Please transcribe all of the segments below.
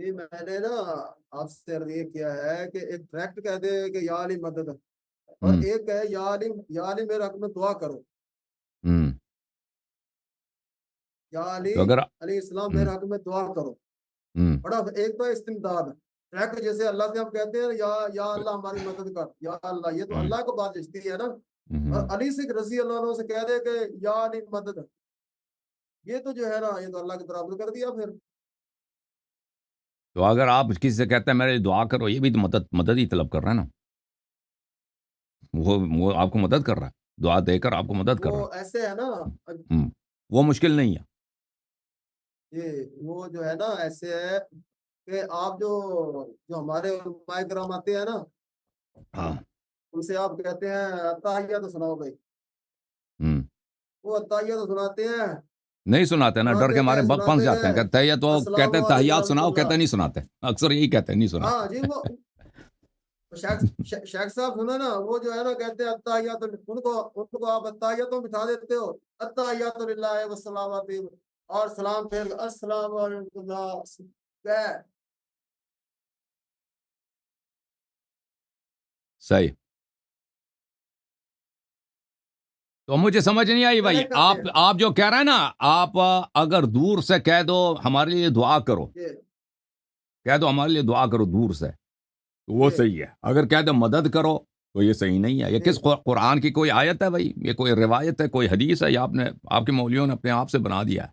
یہ میں نے نا آپ سے عرض یہ کیا ہے کہ ایک فیکٹ کہہ دے کہ یا علی مدد، اور ہم، ایک ہے یا علی میرے حق میں دعا کرو، ہم۔ یا علی تو اگر علیہ السلام ہم، میرے حق میں دعا کرو، ہم، بڑا ایک تو استمداد فیکٹ، جیسے اللہ سے ہم کہتے ہیں یا اللہ ہماری مدد کر، یا اللہ، یہ تو ہم، اللہ کو بات جچتی ہے نا، اور ہم۔ علی سے رضی اللہ عنہ سے کہہ دے کہ یا علی مدد، یہ تو جو ہے نا یہ تو اللہ کے برابر کر دیا پھر۔ تو اگر آپ کسی سے کہتے ہیں میرے لیے دعا کرو، یہ بھی تو مدد ہی طلب کر رہا ہے نا، وہ آپ کو مدد کر رہا ہے، دعا دے کر آپ کو مدد کر رہا وہ ایسے ہے نا، ہے۔ وہ مشکل نہیں ہے۔ یہ وہ جو ہے نا ایسے ہے کہ آپ جو ہمارے علماء کرام آتے ہیں نا، ہاں۔ ان سے آپ کہتے ہیں اتحیہ تو سناؤ بھائی، ہم۔ وہ اتحیہ تو سناتے ہیں، نہیں سناتے نا، ڈر کے مارے پھنس جاتے ہیں، کہتے ہیں تو السلام کہتے ہیں علیکم تحیات ورحمۃ سناؤ، کہتے اللہ۔ ہیں نہیں سناتے، اکثر یہی کہتے ہیں نہیں ہاں سناتے۔ جی، وہ شیخ صاحب سنا نا، وہ جو ہے نا کہتے ہیں اتحیات، ان کو آپ اتحیات تو بٹھا دیتے ہو، اتحیات للہ والسلامات، اور سلام پھر السلام علیکم اللہ، صحیح۔ تو مجھے سمجھ نہیں آئی بھائی، آپ جو کہہ رہے ہیں نا، آپ اگر دور سے کہہ دو ہمارے لیے دعا کرو، کہہ دو ہمارے لیے دعا کرو دور سے، تو وہ صحیح ہے۔ اگر کہہ دو مدد کرو تو یہ صحیح نہیں ہے۔ یہ کس قرآن کی کوئی آیت ہے بھائی؟ یہ کوئی روایت ہے، کوئی حدیث ہے، یا آپ کے مولویوں نے اپنے آپ سے بنا دیا ہے؟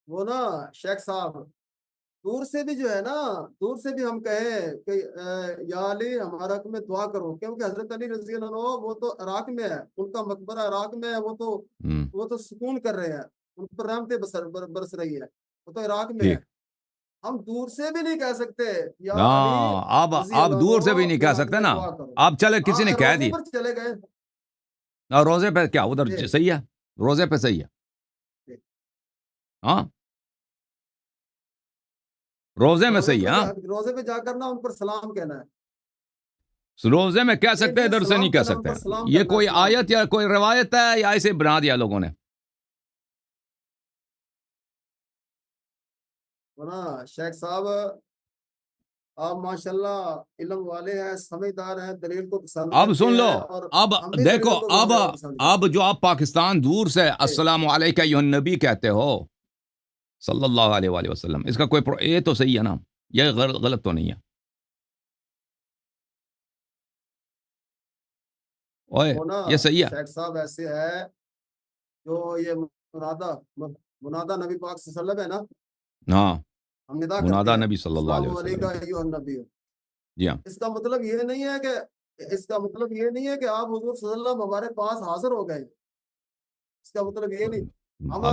وہ نا شیخ صاحب دور سے بھی جو ہے نا، دور سے بھی ہم کہیں کہ یا علی ہمارا حق میں دعا کرو، کیونکہ حضرت علی رضی اللہ عنہ وہ تو عراق میں ہے، ان کا مقبرہ عراق میں ہے، وہ تو سکون کر رہے ہیں، ان پر رحمتیں برس رہی ہے، وہ تو عراق میں ہے، ٹھیک۔ ہم دور سے بھی نہیں کہہ سکتے یا علی ہاں، رضی آپ اللہ دور سے بھی عنہ نہیں کہہ میرے حق سکتے میں نا۔ دعا کرو، آپ چلے کسی نے کہہ روزے دی، پر چلے گئے، روزے پہ کیا ادھر جی صحیح ہے، روزے پہ صحیح ہے۔ جی۔ ہاں، روزے میں صحیح ہے۔ ہاں، روزے پہ جا کر نا ان پر سلام کہنا ہے، روزے میں کہہ سکتے ہیں، ادھر سے نہیں سلام کہہ کہنا، ان سکتے۔ پر سلام یہ کرنا ہے، کوئی سلام، آیت یا کوئی روایت ہے یا ایسے بنا دیا لوگوں نے؟ نا شیخ صاحب آپ ماشاءاللہ علم والے ہیں، سمجھدار ہیں، دلیل کو پسند اب کرتے سن لو، ہیں، اور اب ہم بھی دیکھو، دلیل کو بہت زیادہ پسند کرتے اب جو آپ پاکستان دور سے ہیں۔ السلام علیکم ایھا النبی کہتے ہو صلی اللہ علیہ وآلہ وسلم، اس کا کوئی یہ تو صحیح ہے نا، یہ غلط تو نہیں ہے؟ اوئے، وہ نا یہ صحیح ہے۔ شیخ صاحب ایسے ہے جو یہ منادہ نبی پاک صلی اللہ علیہ وسلم ہے نا، ہاں، ہم ندا کرتے منادہ ہیں نبی صلی اللہ علیہ السلام وسلم کی۔ علیکم ایھا النبی، جی ہاں۔ اس کا مطلب یہ نہیں ہے کہ آپ حضور صلی اللہ علیہ وسلم ہمارے پاس حاضر ہو گئے، اس کا مطلب یہ نہیں، ہم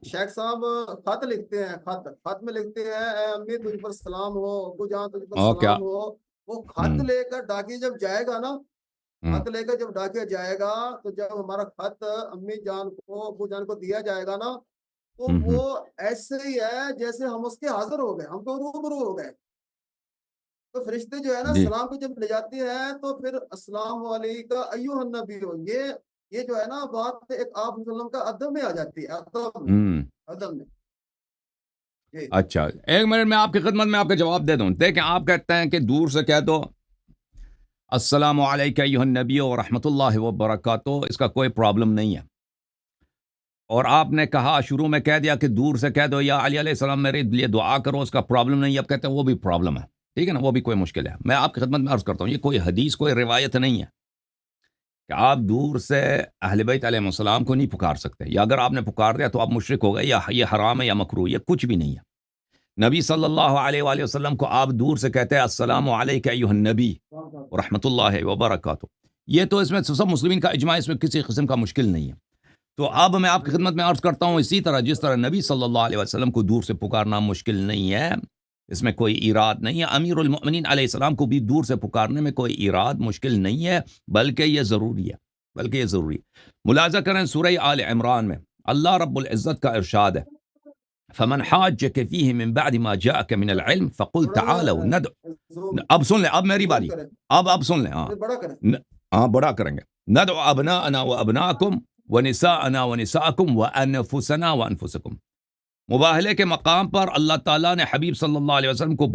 شیخ صاحب خط لکھتے ہیں، خط میں لکھتے ہیں اے امی تجھ پر سلام ہو، ابو جان تجھ پر کیا؟ سلام ہو، وہ خط لے کر ڈاکیہ جب جائے گا نا، خط لے کر جب ڈاکیہ جائے گا، تو جب ہمارا خط امی جان کو، ابو جان کو دیا جائے گا نا، تو وہ ایسے ہی ہے جیسے ہم اس کے حاضر ہو گئے، ہم تو روبرو ہو گئے، تو فرشتے جو ہے نا جی، سلام کو جب لے جاتے ہیں تو پھر السلام علیکم ایھا النبی، یہ جو ہے نا بات ایک آپ وسلم کا ادب میں آ جاتی ہے، ادب میں جی۔ اچھا، ایک منٹ میں آپ کی خدمت میں آپ کا جواب دے دوں۔ دیکھیں، آپ کہتے ہیں کہ دور سے کہہ دو السلام علیکم ایھا النبی ورحمۃ اللہ وبرکاتہ، اس کا کوئی پرابلم نہیں ہے۔ اور آپ نے کہا شروع میں کہہ دیا کہ دور سے کہہ دو یا علی علیہ السلام میرے لیے دعا کرو، اس کا پرابلم نہیں ہے۔ اب کہتے ہیں وہ بھی پرابلم ہے، ٹھیک ہے نا، وہ بھی کوئی مشکل ہے۔ میں آپ کی خدمت میں عرض کرتا ہوں، یہ کوئی حدیث، کوئی روایت نہیں ہے کہ آپ دور سے اہل بیت علیہ السلام کو نہیں پکار سکتے، یا اگر آپ نے پکار دیا تو آپ مشرک ہو گئے، یا یہ حرام ہے یا مکروہ، یہ کچھ بھی نہیں ہے۔ نبی صلی اللہ علیہ وآلہ وسلم کو آپ دور سے کہتے ہیں السلام علیکم ایھا النبی ورحمۃ اللہ وبرکاتہ، یہ تو اس میں سب مسلمین کا اجماع، اس میں کسی قسم کا مشکل نہیں ہے۔ تو اب میں آپ کی خدمت میں عرض کرتا ہوں، اسی طرح جس طرح نبی صلی اللہ علیہ وسلم کو دور سے پکارنا مشکل نہیں ہے، اس میں کوئی ایراد نہیں ہے، امیر المؤمنین علیہ السلام کو بھی دور سے پکارنے میں کوئی ایراد مشکل نہیں ہے، بلکہ یہ ضروری ہے۔ ملاحظہ کریں سورہ آل عمران میں اللہ رب العزت کا ارشاد ہے، فمن حاجك فيه من بعد ما جاءك من العلم فقل تعالوا ندعو، اب سن لیں، اب میری باری، اب سن لیں، بڑا کریں، بڑا کریں گے، ندعو ابناءنا وابناءکم ونساءنا ونساءکم وانفسنا وانفسکم. مباہلے کے مقام پر اللہ تعالیٰ نے حبیب صلی اللہ علیہ وسلم کو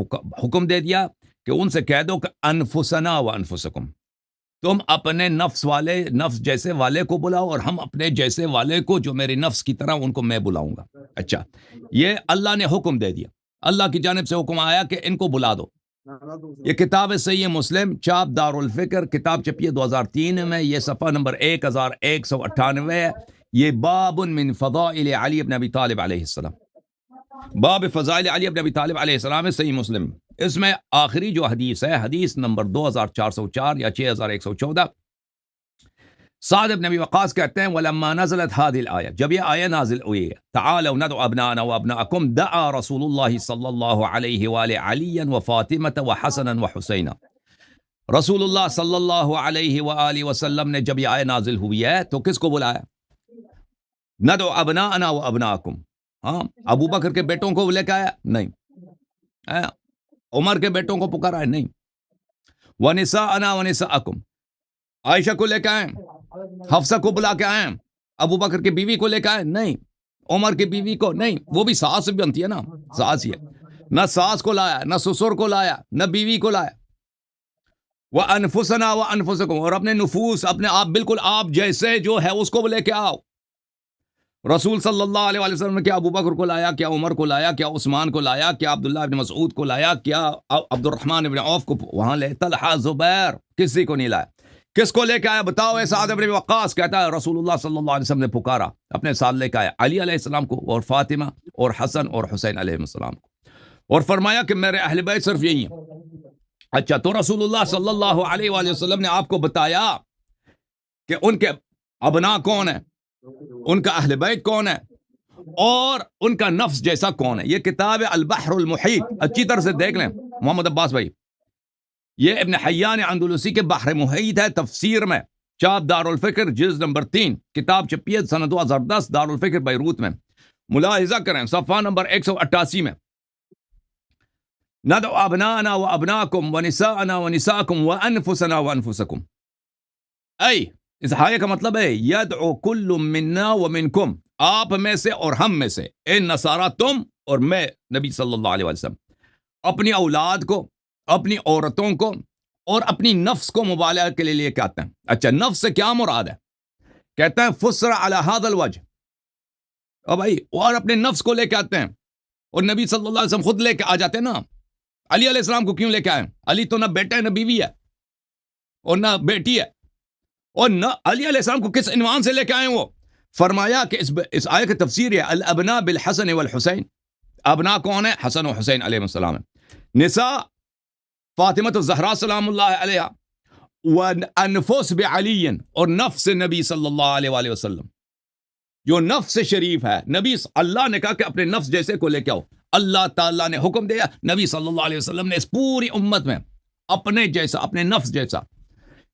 حکم دے دیا کہ ان سے کہہ دو کہ انفسنا وانفسکم، تم اپنے نفس جیسے والے کو بلاؤ اور ہم اپنے جیسے والے کو جو میرے نفس کی طرح ان کو میں بلاؤں گا. اچھا، یہ اللہ نے حکم دے دیا، اللہ کی جانب سے حکم آیا کہ ان کو بلا دو. یہ کتاب صحیح مسلم چاپ دار الفکر، کتاب چھپی ہے 2003 میں، یہ صفحہ نمبر 1198 ہے. یہ باب من فضائل علی بن ابی طالب علیہ السلام، باب فضائل علی بن ابی طالب علیہ السلام ہے، صحیح مسلم. اس میں آخری جو حدیث ہے، حدیث نمبر 2404 یا 6114، سعد بن ابی وقاص کہتے ہیں ولما نزلت هذه الآیہ، جب یہ آیہ نازل ہوئی ہے، تعالوا ندعو ابناءنا وابناءکم، دعا رسول اللہ صلی اللہ علیہ وآلہ علیا وفاطمة وحسنا وحسینا. رسول اللہ صلی اللہ علیہ وآلہ وسلم نے جب یہ آیہ نازل ہوئی ہے تو کس کو بلایا؟ ندعو ابناءنا وابناءکم. ہاں، ابو بکر کے بیٹوں کو لے کے آیا؟ نہیں. عمر کے بیٹوں کو پکارا ہے؟ نہیں. ونساءنا ونساءکم، عائشہ کو لے کے آئے، حفصہ کو بلا کے آئے، ابو بکر کی بیوی کو لے کے آئے؟ نہیں. عمر کی بیوی کو؟ نہیں. وہ بھی ساس بھی بنتی ہے نا، ساس ہی ہے. نہ ساس کو لایا، نہ سسر کو لایا، نہ بیوی کو لایا. وَأَنفُسَنَا وَأَنفُسَكُمْ، اور اپنے نفوس، اپنے آپ بالکل آپ جیسے جو ہے اس کو لے کے آؤ. رسول صلی اللہ علیہ وسلم نے کیا ابو بکر کو لایا، کیا عمر کو لایا، کیا عثمان کو لایا، کیا عبداللہ ابن مسعود کو لایا، کیا عبد الرحمن ابن عوف کو وہاں لے، طلحہ، زبیر، کسی کو نہیں لایا. کس کو لے کے آیا بتاؤ؟ اے سعد بن وقاص کہتا ہے رسول اللہ صلی اللہ علیہ وسلم نے پکارا، اپنے ساتھ لے کے آیا علی علیہ السلام کو اور فاطمہ اور حسن اور حسین علیہ السلام کو، اور فرمایا کہ میرے اہل بیت صرف یہی ہیں. اچھا، تو رسول اللہ صلی اللہ علیہ وآلہ وسلم نے آپ کو بتایا کہ ان کے ابنا کون ہیں، ان کا اہل بیت کون ہے، اور ان کا نفس جیسا کون ہے. یہ کتاب البحر المحیط، اچھی طرح سے دیکھ لیں محمد عباس بھائی، یہ ابن حیان اندلسی کے بحر محیط ہے تفسیر میں، چاپ دار الفکر جلد نمبر 3، کتاب چھپی ہے سنہ 2010 دار الفکر بیروت میں. ملاحظہ کریں صفحہ نمبر 188 میں، ندعو ابناءنا وابناءکم ونساءنا ونساءکم وانفسنا وانفسکم. ای اس آیے کا مطلب ہے یدعو کل منا ومنکم، آپ میں سے اور ہم میں سے، اے نصارہ تم اور میں نبی صلی اللہ علیہ وسلم، اپنی اولاد کو، اپنی عورتوں کو اور اپنی نفس کو مبالغہ کے لیے کے آتے ہیں. اچھا، نفس سے کیا مراد ہے؟ کہتے ہیں فسر علی هذا الوجه. او بھائی، اور اپنے نفس کو لے کے آتے ہیں، اور نبی صلی اللہ علیہ وسلم خود لے کے آ جاتے ہیں نا. علی علیہ السلام کو کیوں لے کے آئے؟ علی تو نہ بیٹا ہے، نہ بیوی ہے، اور نہ بیٹی ہے، اور نہ علی علیہ السلام کو کس عنوان سے لے کے آئے وہ؟ فرمایا کہ اس آیت کی تفسیر ہے الابناء بالحسن والحسین. ابنا کون ہے؟ حسن و حسین علیہ السلام ہے. نساء فاطمہ الزہرا سلام اللہ علیہا، وانفس بعلی، اور نفس نبی صلی اللہ علیہ وآلہ وسلم، جو نفس شریف ہے. نبی اللہ نے کہا کہ اپنے نفس جیسے کو لے کے آؤ. اللہ تعالیٰ نے حکم دیا، نبی صلی اللہ علیہ وسلم نے اس پوری امت میں اپنے جیسا، اپنے نفس جیسا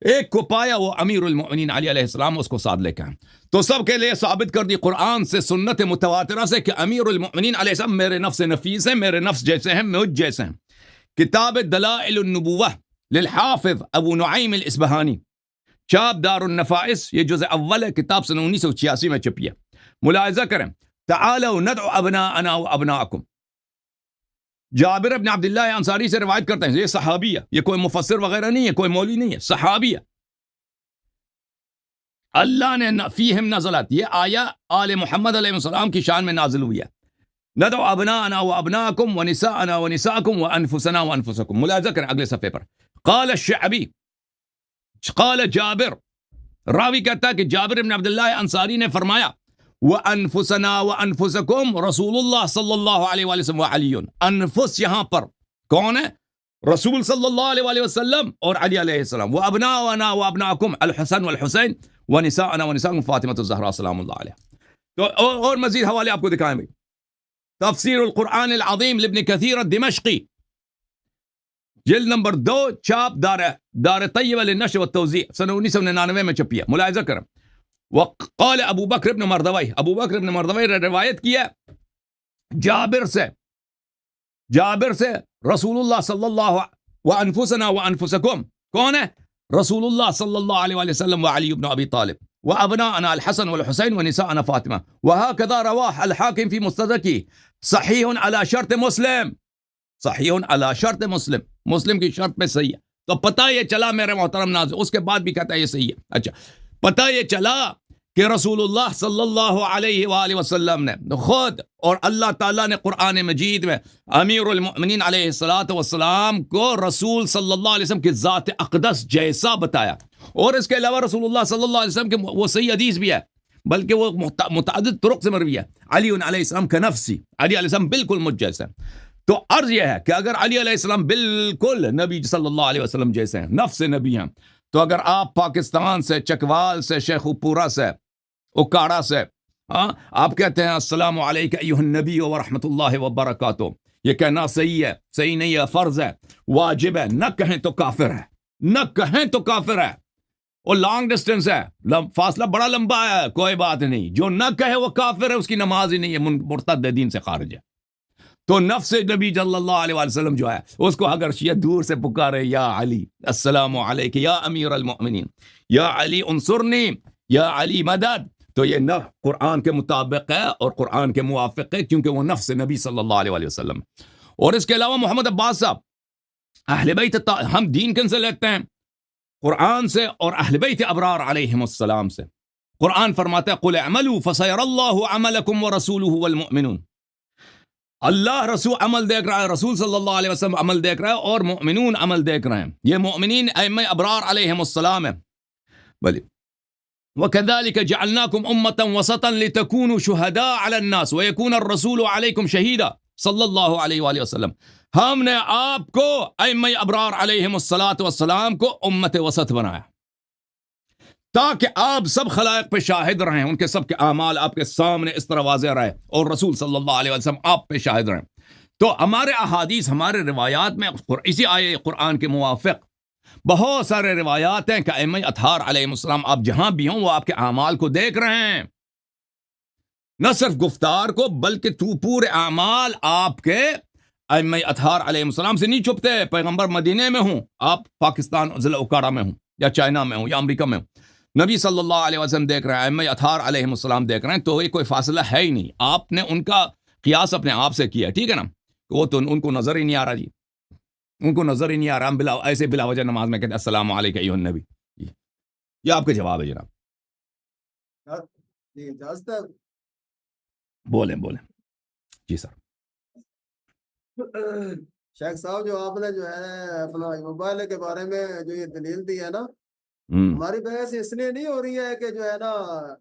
ایک کو پایا، وہ امیر المؤمنین علی علیہ السلام، اس کو ساتھ لے کے آئے. تو سب کے لیے ثابت کر دی قرآن سے، سنت متواترہ سے، کہ امیر المؤمنین علیہ السلام میرے نفس نفیس ہیں، میرے نفس جیسے ہیں، مجھ جیسے ہیں. کتاب دلائل النبوہ للحافظ ابو نعیم الاصبہانی، چاپ دار النفائس، یہ جزء اول ہے، کتاب سنہ 1986 میں چھپی ہے. ملاحظہ کریں، تعالوا ندعو ابناءنا وابناءکم. جابر بن عبداللہ انصاری سے روایت کرتے ہیں، یہ صحابی ہے، یہ کوئی مفسر وغیرہ نہیں ہے، کوئی مولوی نہیں ہے، صحابی ہے. اللہ نے فیہم نزلت، یہ آیا آل محمد علیہ السلام کی شان میں نازل ہوئی ہے. ندعو ابناءنا وابناءکم ونساءنا ونساءکم وانفسنا وانفسکم. ملاحظہ کریں اگلے صفحے پر، قال الشعبی، قال جابر، راوی کہتا ہے کہ جابر بن عبداللہ انصاری نے فرمایا وَأَنفُسَنَا وَأَنفُسَكُمْ رسول اللہ صلی اللہ علیہ وآلہ وسلم وعلی. انفس یہاں پر کون ہے؟ رسول صلی اللہ علیہ وآلہ وسلم اور علی علیہ السلام. وَأَبْنَاؤَنَا وَأَبْنَاؤَكُمْ الحسن والحسین وَنِسَاءَنَا وَنِسَاءَكُمْ فاطمۃ الزہرا سلام اللہ علیہ. تو اور مزید حوالے آپ کو دکھائیں بھائی. تفسیر القرآن العظیم لابن کثیر الدمشقی، جلد نمبر 2، چاپ دار طیبہ للنشر والتوزیع، سنہ 1999 میں چھپی ہے. ملاحظہ کریں، وقال ابو بکر ابن مردوی، ابو بکر ابن مردوی نے روایت کیا جابر سے رسول اللہ صلی اللہ وانفسنا وانفسکم، کون ہے؟ رسول اللہ صلی اللہ علیہ وآلہ وسلم وعلی ابن ابی طالب. وأبناءنا الحسن والحسين ونساءنا فاطمة وهكذا رواه الحاكم في مستدركه صحيح على شرط مسلم. صحیح علی شرط مسلم، مسلم کی شرط پہ صحیح ہے. تو پتہ یہ چلا میرے محترم ناظرین، اس کے بعد بھی کہتا ہے یہ صحیح ہے. اچھا، پتہ یہ چلا کہ رسول اللہ صلی اللہ علیہ وآلہ وسلم نے خود اور اللہ تعالیٰ نے قرآن مجید میں امیر المؤمنین علیہ الصلاۃ والسلام کو رسول صلی اللہ علیہ وسلم کی ذات اقدس جیسا بتایا. اور اس کے علاوہ رسول اللہ صلی اللہ علیہ وسلم کے وہ صحیح حدیث بھی ہے، بلکہ وہ متعدد طرق سے مروی ہے. علی علیہ السلام کا نفسی، علی علیہ السلام بالکل مجھ جیسے ہیں. تو عرض یہ ہے کہ اگر علی علیہ السلام بالکل نبی صلی اللہ علیہ وسلم جیسے ہیں، نفس نبی ہیں، تو اگر آپ پاکستان سے، چکوال سے، شیخو پورہ سے، اکاڑا سے آپ کہتے ہیں السلام علیکہ ایھا النبی ورحمۃ اللہ وبرکاتہ، یہ کہنا صحیح ہے، صحیح نہیں ہے، فرض ہے، واجب ہے، نہ کہیں تو کافر ہے، نہ کہیں تو کافر ہے. اور لانگ ڈسٹینس ہے، فاصلہ بڑا لمبا ہے، کوئی بات نہیں. جو نہ کہے وہ کافر ہے، اس کی نماز ہی نہیں ہے، مرتد دین سے خارج ہے. تو نفس نبی صلی اللہ علیہ وسلم جو ہے، اس کو اگر شیعہ دور سے پکارے یا علی السلام علیکہ یا امیر المؤمنین، یا علی انصرنی، یا علی مدد، تو یہ نہ قرآن کے مطابق ہے اور قرآن کے موافق ہے، کیونکہ وہ نفس نبی صلی اللہ علیہ وسلم. اور اس کے علاوہ محمد عباس صاحب، اہل بیت ہم دین کن سے لیتے ہیں؟ قرآن سے اور اہل بیت ابرار علیہم السلام سے. قرآن فرماتا ہے قل اعملوا فسيرى الله عملكم ورسوله والمؤمنون. اللہ رسول عمل دیکھ رہا ہے، رسول صلی اللہ علیہ وسلم عمل دیکھ رہا ہے، اور مؤمنون عمل دیکھ رہے ہیں. یہ مؤمنین ائمہ ابرار علیہم السلام ہے. بلی وَكَذَلِكَ جَعَلْنَاكُمْ أُمَّةً وَسَطًا لِتَكُونُوا شُهَدَاءَ عَلَى النَّاسِ وَيَكُونَ الرَّسُولُ عَلَيْكُمْ شَهِيدًا صلی اللہ علیہ وآلہ وسلم. ہم نے آپ کو ائمہ ابرار علیہم السلام کو امت وسط بنایا تاکہ آپ سب خلائق پہ شاہد رہیں، ان کے سب کے اعمال آپ کے سامنے اس طرح واضح رہے، اور رسول صلی اللہ علیہ وسلم آپ پہ شاہد رہیں. تو ہمارے احادیث، ہمارے روایات میں اسی آیے قرآن کے موافق بہت سارے روایات ہیں کہ ائمہ اطہار علیہ السلام آپ جہاں بھی ہوں وہ آپ کے اعمال کو دیکھ رہے ہیں، نہ صرف گفتار کو بلکہ تو پورے اعمال آپ کے ائمہ اطہار علیہ السلام سے نہیں چھپتے. پیغمبر مدینے میں ہوں، آپ پاکستان ضلع اکاڑا میں ہوں، یا چائنا میں ہوں، یا امریکہ میں ہوں، نبی صلی اللہ علیہ وسلم دیکھ رہے ہیں، ائمہ اطہار علیہ السلام دیکھ رہے ہیں. تو یہ کوئی فاصلہ ہے ہی نہیں. آپ نے ان کا قیاس اپنے آپ سے کیا، ٹھیک ہے نا؟ وہ تو ان کو نظر ہی نہیں آ رہا جی، ان کو نظر ہی نہیں آ رہا. ہم ایسے بلا وجہ نماز میں کہتے ہیں السلام علیکہ ایھا النبی. یہ آپ کا جواب ہے جناب. جی اجازت ہے؟ بولیں جی سر. شیخ صاحب، جو آپ نے جو ہے اپنا موبائل کے بارے میں جو یہ دلیل دی ہے نا، ہماری بحث اس لیے نہیں ہو رہی ہے کہ جو ہے نا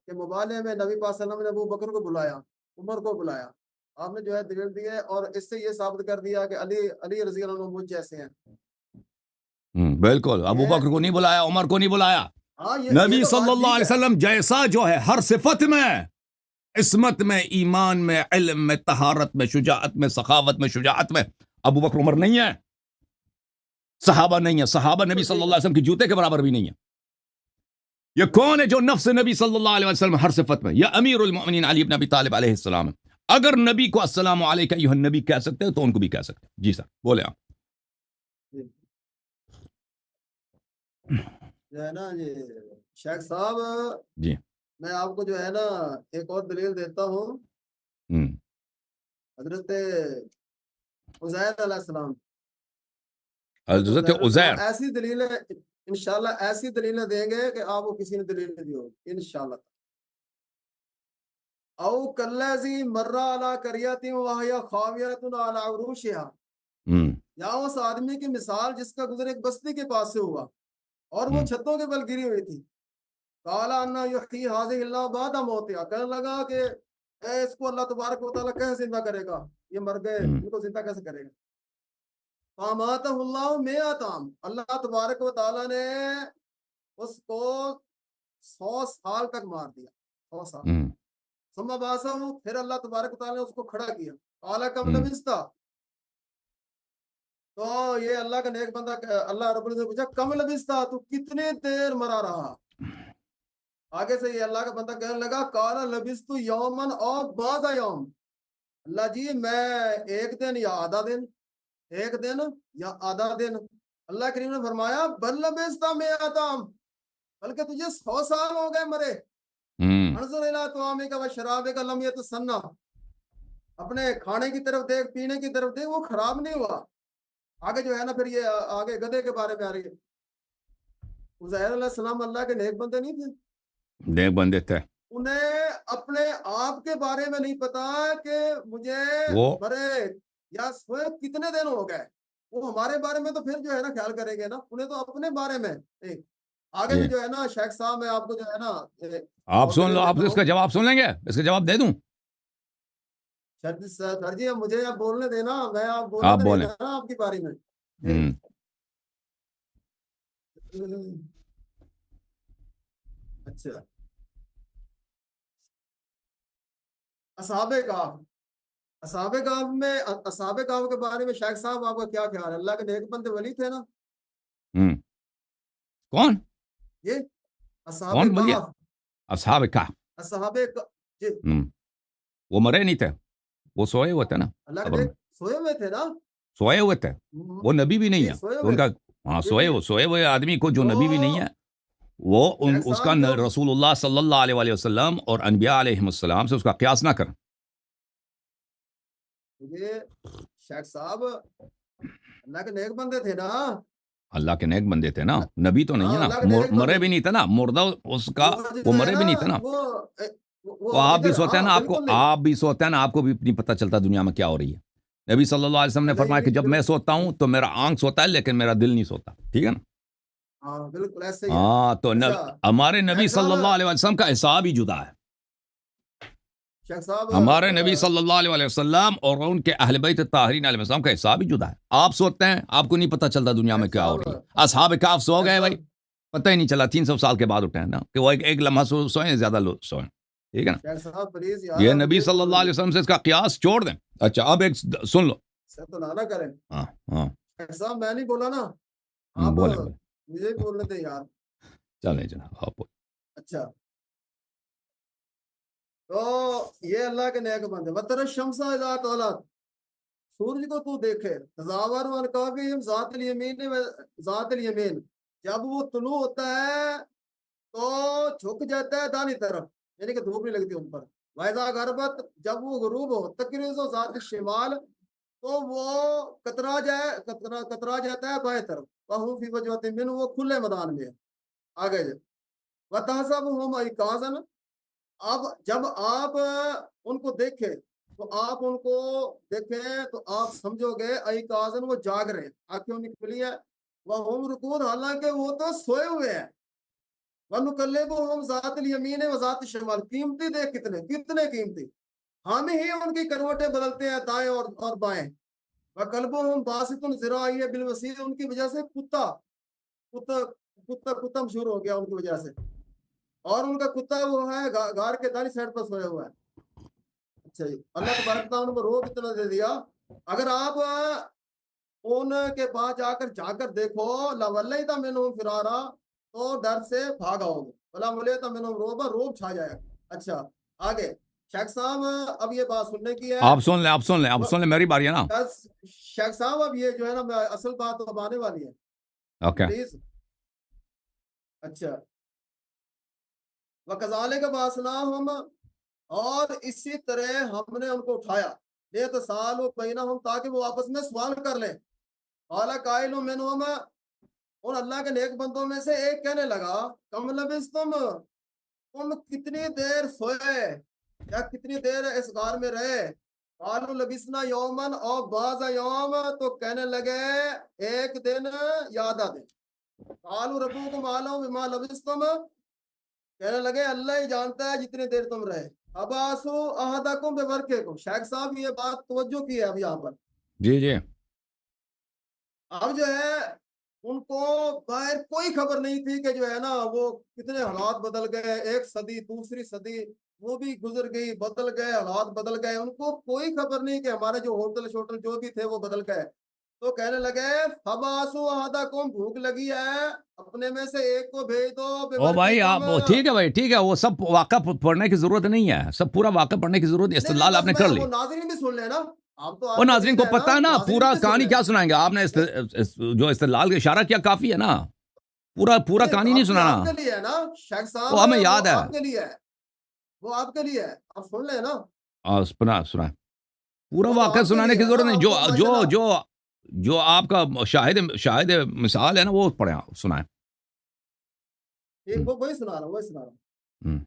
کہ مبالغے میں نبی پاک صلی اللہ علیہ وسلم نے ابو بکر کو بلایا، عمر کو بلایا. آپ نے جو ہے دلیل دی ہے اور اس سے یہ ثابت کر دیا کہ علی رضی اللہ عنہ مجھ جیسے ہیں. بالکل، ابو بکر کو نہیں بلایا، عمر کو نہیں بلایا. ہاں، نبی تو صلی بات اللہ ٹھیک علیہ ہے. وسلم جیسا جو ہے ہر صفت میں، عصمت میں، ایمان میں، علم میں، طہارت میں، شجاعت میں، سخاوت میں، شجاعت میں، ابو بکر عمر نہیں ہے، صحابہ نہیں ہے. صحابہ نبی صلی اللہ علیہ وسلم کے جوتے کے برابر بھی نہیں ہے. یہ کون ہے جو نفس نبی صلی اللہ علیہ وسلم ہر صفت میں؟ یا امیر المؤمنین علی بن ابی طالب علیہ السلام. اگر نبی کو السلام علیکہ ایھا النبی کہہ سکتے ہیں تو ان کو بھی کہہ سکتے ہیں. جی سر بولے آپ. جو ہے نا جی شیخ صاحب، جی میں آپ کو جو ہے نا ایک اور دلیل دیتا ہوں. حضرت عزیر علیہ السلام، حضرت عزیر، ایسی دلیلیں انشاءاللہ ایسی دلیلیں دیں گے کہ آپ کو کسی نے دلیل نہیں دی ہوگی انشاءاللہ. او کلذی مر علی قریۃ وہی خاویۃ علی عروشها، یا اس آدمی کی مثال جس کا گزر ایک بستی کے پاس سے ہوا اور وہ چھتوں کے بل گری ہوئی تھی. قال ان یحیی هذه اللہ بعد موتها، کہنے لگا کہ اس کو اللہ تبارک و تعالیٰ کیسے زندہ کرے گا، یہ مر گئے، ان کو زندہ کیسے کرے گا. فاماتہ اللہ مئۃ عام، اللہ تبارک و تعالیٰ نے اس کو 100 سال تک مار دیا، 100 سال. ثم بعثہ، پھر اللہ تبارک و تعالیٰ نے اس کو کھڑا کیا. قال کم لبثت، تو یہ اللہ کا نیک بندہ اللہ رب العزت نے پوچھا کم لبثت، تو کتنے دیر مرا رہا. آگے سے یہ اللہ کا بندہ کہنے لگا قال لبثت یوما او بعض یوم، اللہ جی میں ایک دن یا آدھا دن، ایک دن یا آدھا دن. اللہ کریم نے فرمایا بل لبثت مئۃ عام، بلکہ تجھے 100 سال ہو گئے مرے. انظر الی طعامک و شرابک لم یتسنہ، اپنے کھانے کی طرف دیکھ، پینے کی طرف دیکھ، وہ خراب نہیں ہوا. آگے جو ہے نا پھر یہ آگے گدھے کے بارے میں آ رہی ہے. عزیر علیہ السلام اللہ کے نیک بندے نہیں تھے؟ نیک بندے تھے. انہیں اپنے آپ کے بارے میں نہیں پتا کہ مجھے وہ مرے یا سوئے کتنے دن ہو گئے. وہ ہمارے بارے میں تو پھر جو ہے نا خیال کریں گے نا، انہیں تو اپنے بارے میں. آگے بھی جو ہے نا شیخ صاحب میں آپ کو جو ہے نا آپ سن لو، آپ اس کا جواب سن لیں گے، اس کا جواب دے دوں. سر جی مجھے آپ بولنے دینا، میں آپ آپ بولنے بولیں. دینا نا آپ کی باری میں. اچھا، اصحاب کہف، اصحاب کہف میں، اصحاب کہف کے بارے میں شیخ صاحب آپ کا کیا خیال ہے؟ اللہ کے نیک بندے ولی تھے نا؟ کون؟ یہ اصحاب کون بولیے؟ کہف، اصحاب کہف. اصحاب جی وہ مرے نہیں تھے، وہ سوئے ہوئے تھے نا. اللہ کے نیک سوئے ہوئے تھے نا، سوئے ہوئے تھے. وہ نبی بھی نہیں ہے سوئے تو ان ہوئے. کا. ہاں سوئے ہوئے آدمی کو جو نبی بھی نہیں ہے وہ اس کا رسول اللہ صلی اللہ علیہ وسلم اور انبیاء علیہ السلام سے اس کا قیاس نہ کریں. یہ شیخ صاحب اللہ کے نیک بندے تھے نا، اللہ کے نیک بندے تھے نا، نبی تو نہیں ہے اللہ کے نا، نیک مرے بندے بھی نہیں تھے نا، مردہ اس کا وہ مرے بھی نہیں تھے نا. تو آپ بھی سوتے ہیں نا، آپ بھی سوتے ہیں نا، آپ کو بھی نہیں پتہ چلتا دنیا میں کیا ہو رہی ہے. نبی صلی اللہ علیہ وسلم نے فرمایا کہ جب میں سوتا ہوں تو میرا آنکھ سوتا ہے لیکن میرا دل نہیں سوتا. ٹھیک ہے نا؟ ہاں بالکل ایسے ہی. ہاں تو ہمارے نبی صلی اللہ علیہ وسلم کا حساب ہی جدا ہے. ہمارے نبی صلی اللہ علیہ وسلم اور ان کے اہل بیت طاہرین علیہ السلام کا حساب ہی جدا ہے. آپ سوتے ہیں، آپ کو نہیں پتہ چلتا دنیا میں کیا ہو رہی ہے. اصحاب کہف سو گئے بھائی، پتہ ہی نہیں چلا، 300 سال کے بعد اٹھے ہیں نا، کہ وہ ایک لمحہ سوئیں، زیادہ لوگ سوئیں. ٹھیک ہے نا؟ یہ نبی صلی اللہ علیہ وسلم سے اس کا قیاس چھوڑ دیں. اچھا اب ایک سن لو. تو نہ کریں. ہاں ہاں صاحب میں نہیں بولا نا، آپ بولے مجھے بولنے دیں یار. چلیں جناب آپ. اچھا تو یہ اللہ کے نیک بندے. وتر الشمس اذا طلعت، سورج کو تو دیکھے، تزاور عن کہفہم ذات الیمین ذات الیمین، جب وہ طلوع ہوتا ہے تو جھک جاتا ہے دانی طرف، یعنی کہ دھوپ نہیں لگتی ان پر. وَإِذَا غَرَبَتْ، جب وہ غروب ہو، تقرض ذات الشمال، تو وہ کترا جاتا ہے بائیں طرف. وَهُمْ فِي فَجْوَةٍ مِّنْهُ، وہ کھلے میدان میں. آگے جائے وَتَحْسَبُهُمْ أَيْقَاظًا، اب جب آپ ان کو دیکھیں تو آپ ان کو دیکھیں تو آپ سمجھو گے ایقاظاً، وہ جاگ رہے ہیں، آنکھیں ان کی کھلی ہے. وَهُمْ رُقُودٌ، حالانکہ وہ تو سوئے ہوئے ہیں. وَنُقَلِّبُهُمْ ذَاتَ الْيَمِينِ وَذَاتِ الشِّمَالِ، قیمتی دیکھ کتنے قیمتی، ہم ہی ان کی کروٹیں بدلتے ہیں دائیں اور بائیں. وَقَلْبُهُمْ بَاسِطٌ ذِرَاعَیْهِ بِالْوَسِیدِ، ان کی وجہ سے کتا مشہور ہو گیا ان کی وجہ سے، اور ان کا کتا وہ ہے گار کے دائیں سائڈ پر سویا ہوا ہے. اچھا جی، اللہ تبارک تعالیٰ نے روب اتنا دے دیا. اگر آپ ان کے پاس جا کر دیکھو، لَوَلَّیْتَ مِنْهُمْ فِرَارًا، تو ڈر سے بھاگا ہوگا. بلا ملیت مِنْهُمْ رُعْبًا، روب چھا جائے گا. اچھا آگے شیخ صاحب اب یہ بات سننے کی ہے. آپ سن لیں میری باری ہے نا. شیخ صاحب اب یہ جو ہے نا اصل بات اب آنے والی ہے. اوکے. پلیز. اچھا وَكَذَلِكَ بَعَثْنَاهُمْ، اور اسی طرح ہم نے ان کو اٹھایا. لِيَتَسَاءَلُوا بَيْنَهُمْ، تاکہ وہ آپس میں سوال کر لیں. قَالَ قَائِلٌ مِّنْهُمْ، اور اللہ کے نیک بندوں میں سے ایک کہنے لگا، کم لبثتم، تم کتنی دیر سوئے یا کتنی دیر اس غار میں رہے. قالوا لبثنا یوما او بعض یوم، تو کہنے لگے ایک دن یا آدھا دن. قالوا ربکم اعلم بما لبثتم، کہنے لگے اللہ ہی جانتا ہے جتنی دیر تم رہے. ابعثوا احدکم بورقکم. شیخ صاحب یہ بات توجہ کی ہے اب یہاں پر. جی اب جو ہے ان کو باہر کوئی خبر نہیں تھی کہ جو ہے نا وہ کتنے حالات بدل گئے. ایک صدی، دوسری صدی وہ بھی گزر گئی، بدل گئے، حالات بدل گئے. ان کو کوئی خبر نہیں کہ ہمارے جو ہوٹل شوٹل جو بھی تھے وہ بدل گئے. تو کہنے لگے فبعثوا احدکم، بھوک لگی ہے، اپنے میں سے ایک کو بھیج دو. او بھائی آپ ٹھیک ہے بھائی، ٹھیک ہے، وہ سب واقعہ پڑھنے کی ضرورت نہیں ہے، سب پورا واقعہ پڑھنے کی ضرورت، استدلال آپ نے کر لی. وہ ناظرین بھی سن لے نا، آپ تو وہ ناظرین کو پتہ ہے نا، پورا کہانی کیا سنائیں گے آپ نے، جو استدلال کا اشارہ کیا کافی ہے نا. پورا کہانی نہیں سنانا. آپ کے لیے ہے نا شیخ صاحب, وہ ہمیں یاد ہے. آپ کے لیے ہے, وہ آپ کے لیے ہے, آپ سن لیں نا. سنا پورا واقعہ سنانے کی ضرورت نہیں. جو آپ کا شاہد مثال ہے نا وہ پڑھیں, سنائیں. وہی سنا رہا ہوں.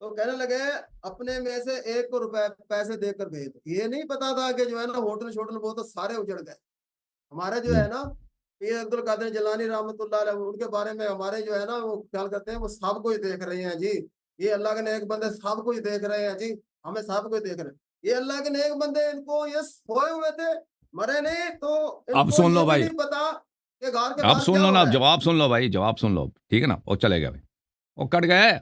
تو کہنے لگے اپنے میں سے 1 روپے پیسے دے کر بھیج. یہ نہیں پتا تھا کہ جو ہے نا ہوٹل شوٹل وہ تو سارے اجڑ گئے. ہمارے جو ہے نا یہ عبد القادر جیلانی رحمۃ اللہ علیہ, ان کے بارے میں ہمارے جو ہے نا وہ خیال کرتے ہیں وہ سب کو ہی دیکھ رہے ہیں جی, یہ اللہ کے نیک بندے سب کو ہی دیکھ رہے ہیں جی, ہمیں سب کو ہی دیکھ رہے ہیں. یہ اللہ کے نیک بندے ان کو یہ سوئے ہوئے تھے, مرے نہیں, تو اب سن لو بھائی, نہیں پتا کہ غار کے اب سن لو نا, جواب سن لو بھائی, جواب سن لو, ٹھیک ہے نا. وہ چلے گئے بھائی, وہ کٹ گئے.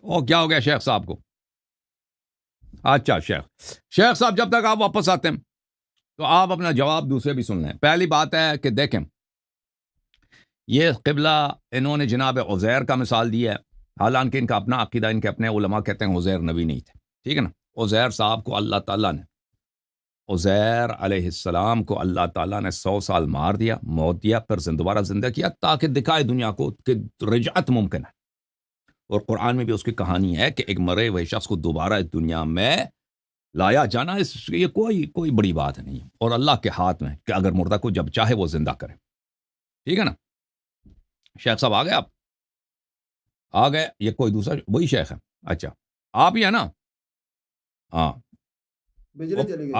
وہ کیا ہو گیا شیخ صاحب کو؟ اچھا شیخ صاحب جب تک آپ واپس آتے ہیں تو آپ اپنا جواب دوسرے بھی سن لیں. پہلی بات ہے کہ دیکھیں, یہ قبلہ انہوں نے جناب عزیر کا مثال دیا ہے, حالانکہ ان کا اپنا عقیدہ, ان کے اپنے علماء کہتے ہیں عزیر نبی نہیں تھے, ٹھیک ہے نا. عزیر صاحب کو اللہ تعالیٰ نے, عزیر علیہ السلام کو اللہ تعالیٰ نے 100 سال مار دیا, موت دیا, پھر دوبارہ زندہ کیا تاکہ دکھائے دنیا کو کہ رجعت ممکن ہے. اور قرآن میں بھی اس کی کہانی ہے کہ ایک مرے ہوئے شخص کو دوبارہ اس دنیا میں لایا جانا, یہ کوئی بڑی بات نہیں ہے, اور اللہ کے ہاتھ میں کہ اگر مردہ کو جب چاہے وہ زندہ کرے, ٹھیک ہے نا. شیخ صاحب آ گئے, آپ آ گئے, یہ کوئی دوسرا وہی شیخ ہے؟ اچھا آپ ہی ہے نا. ہاں بجلی چلی گئی.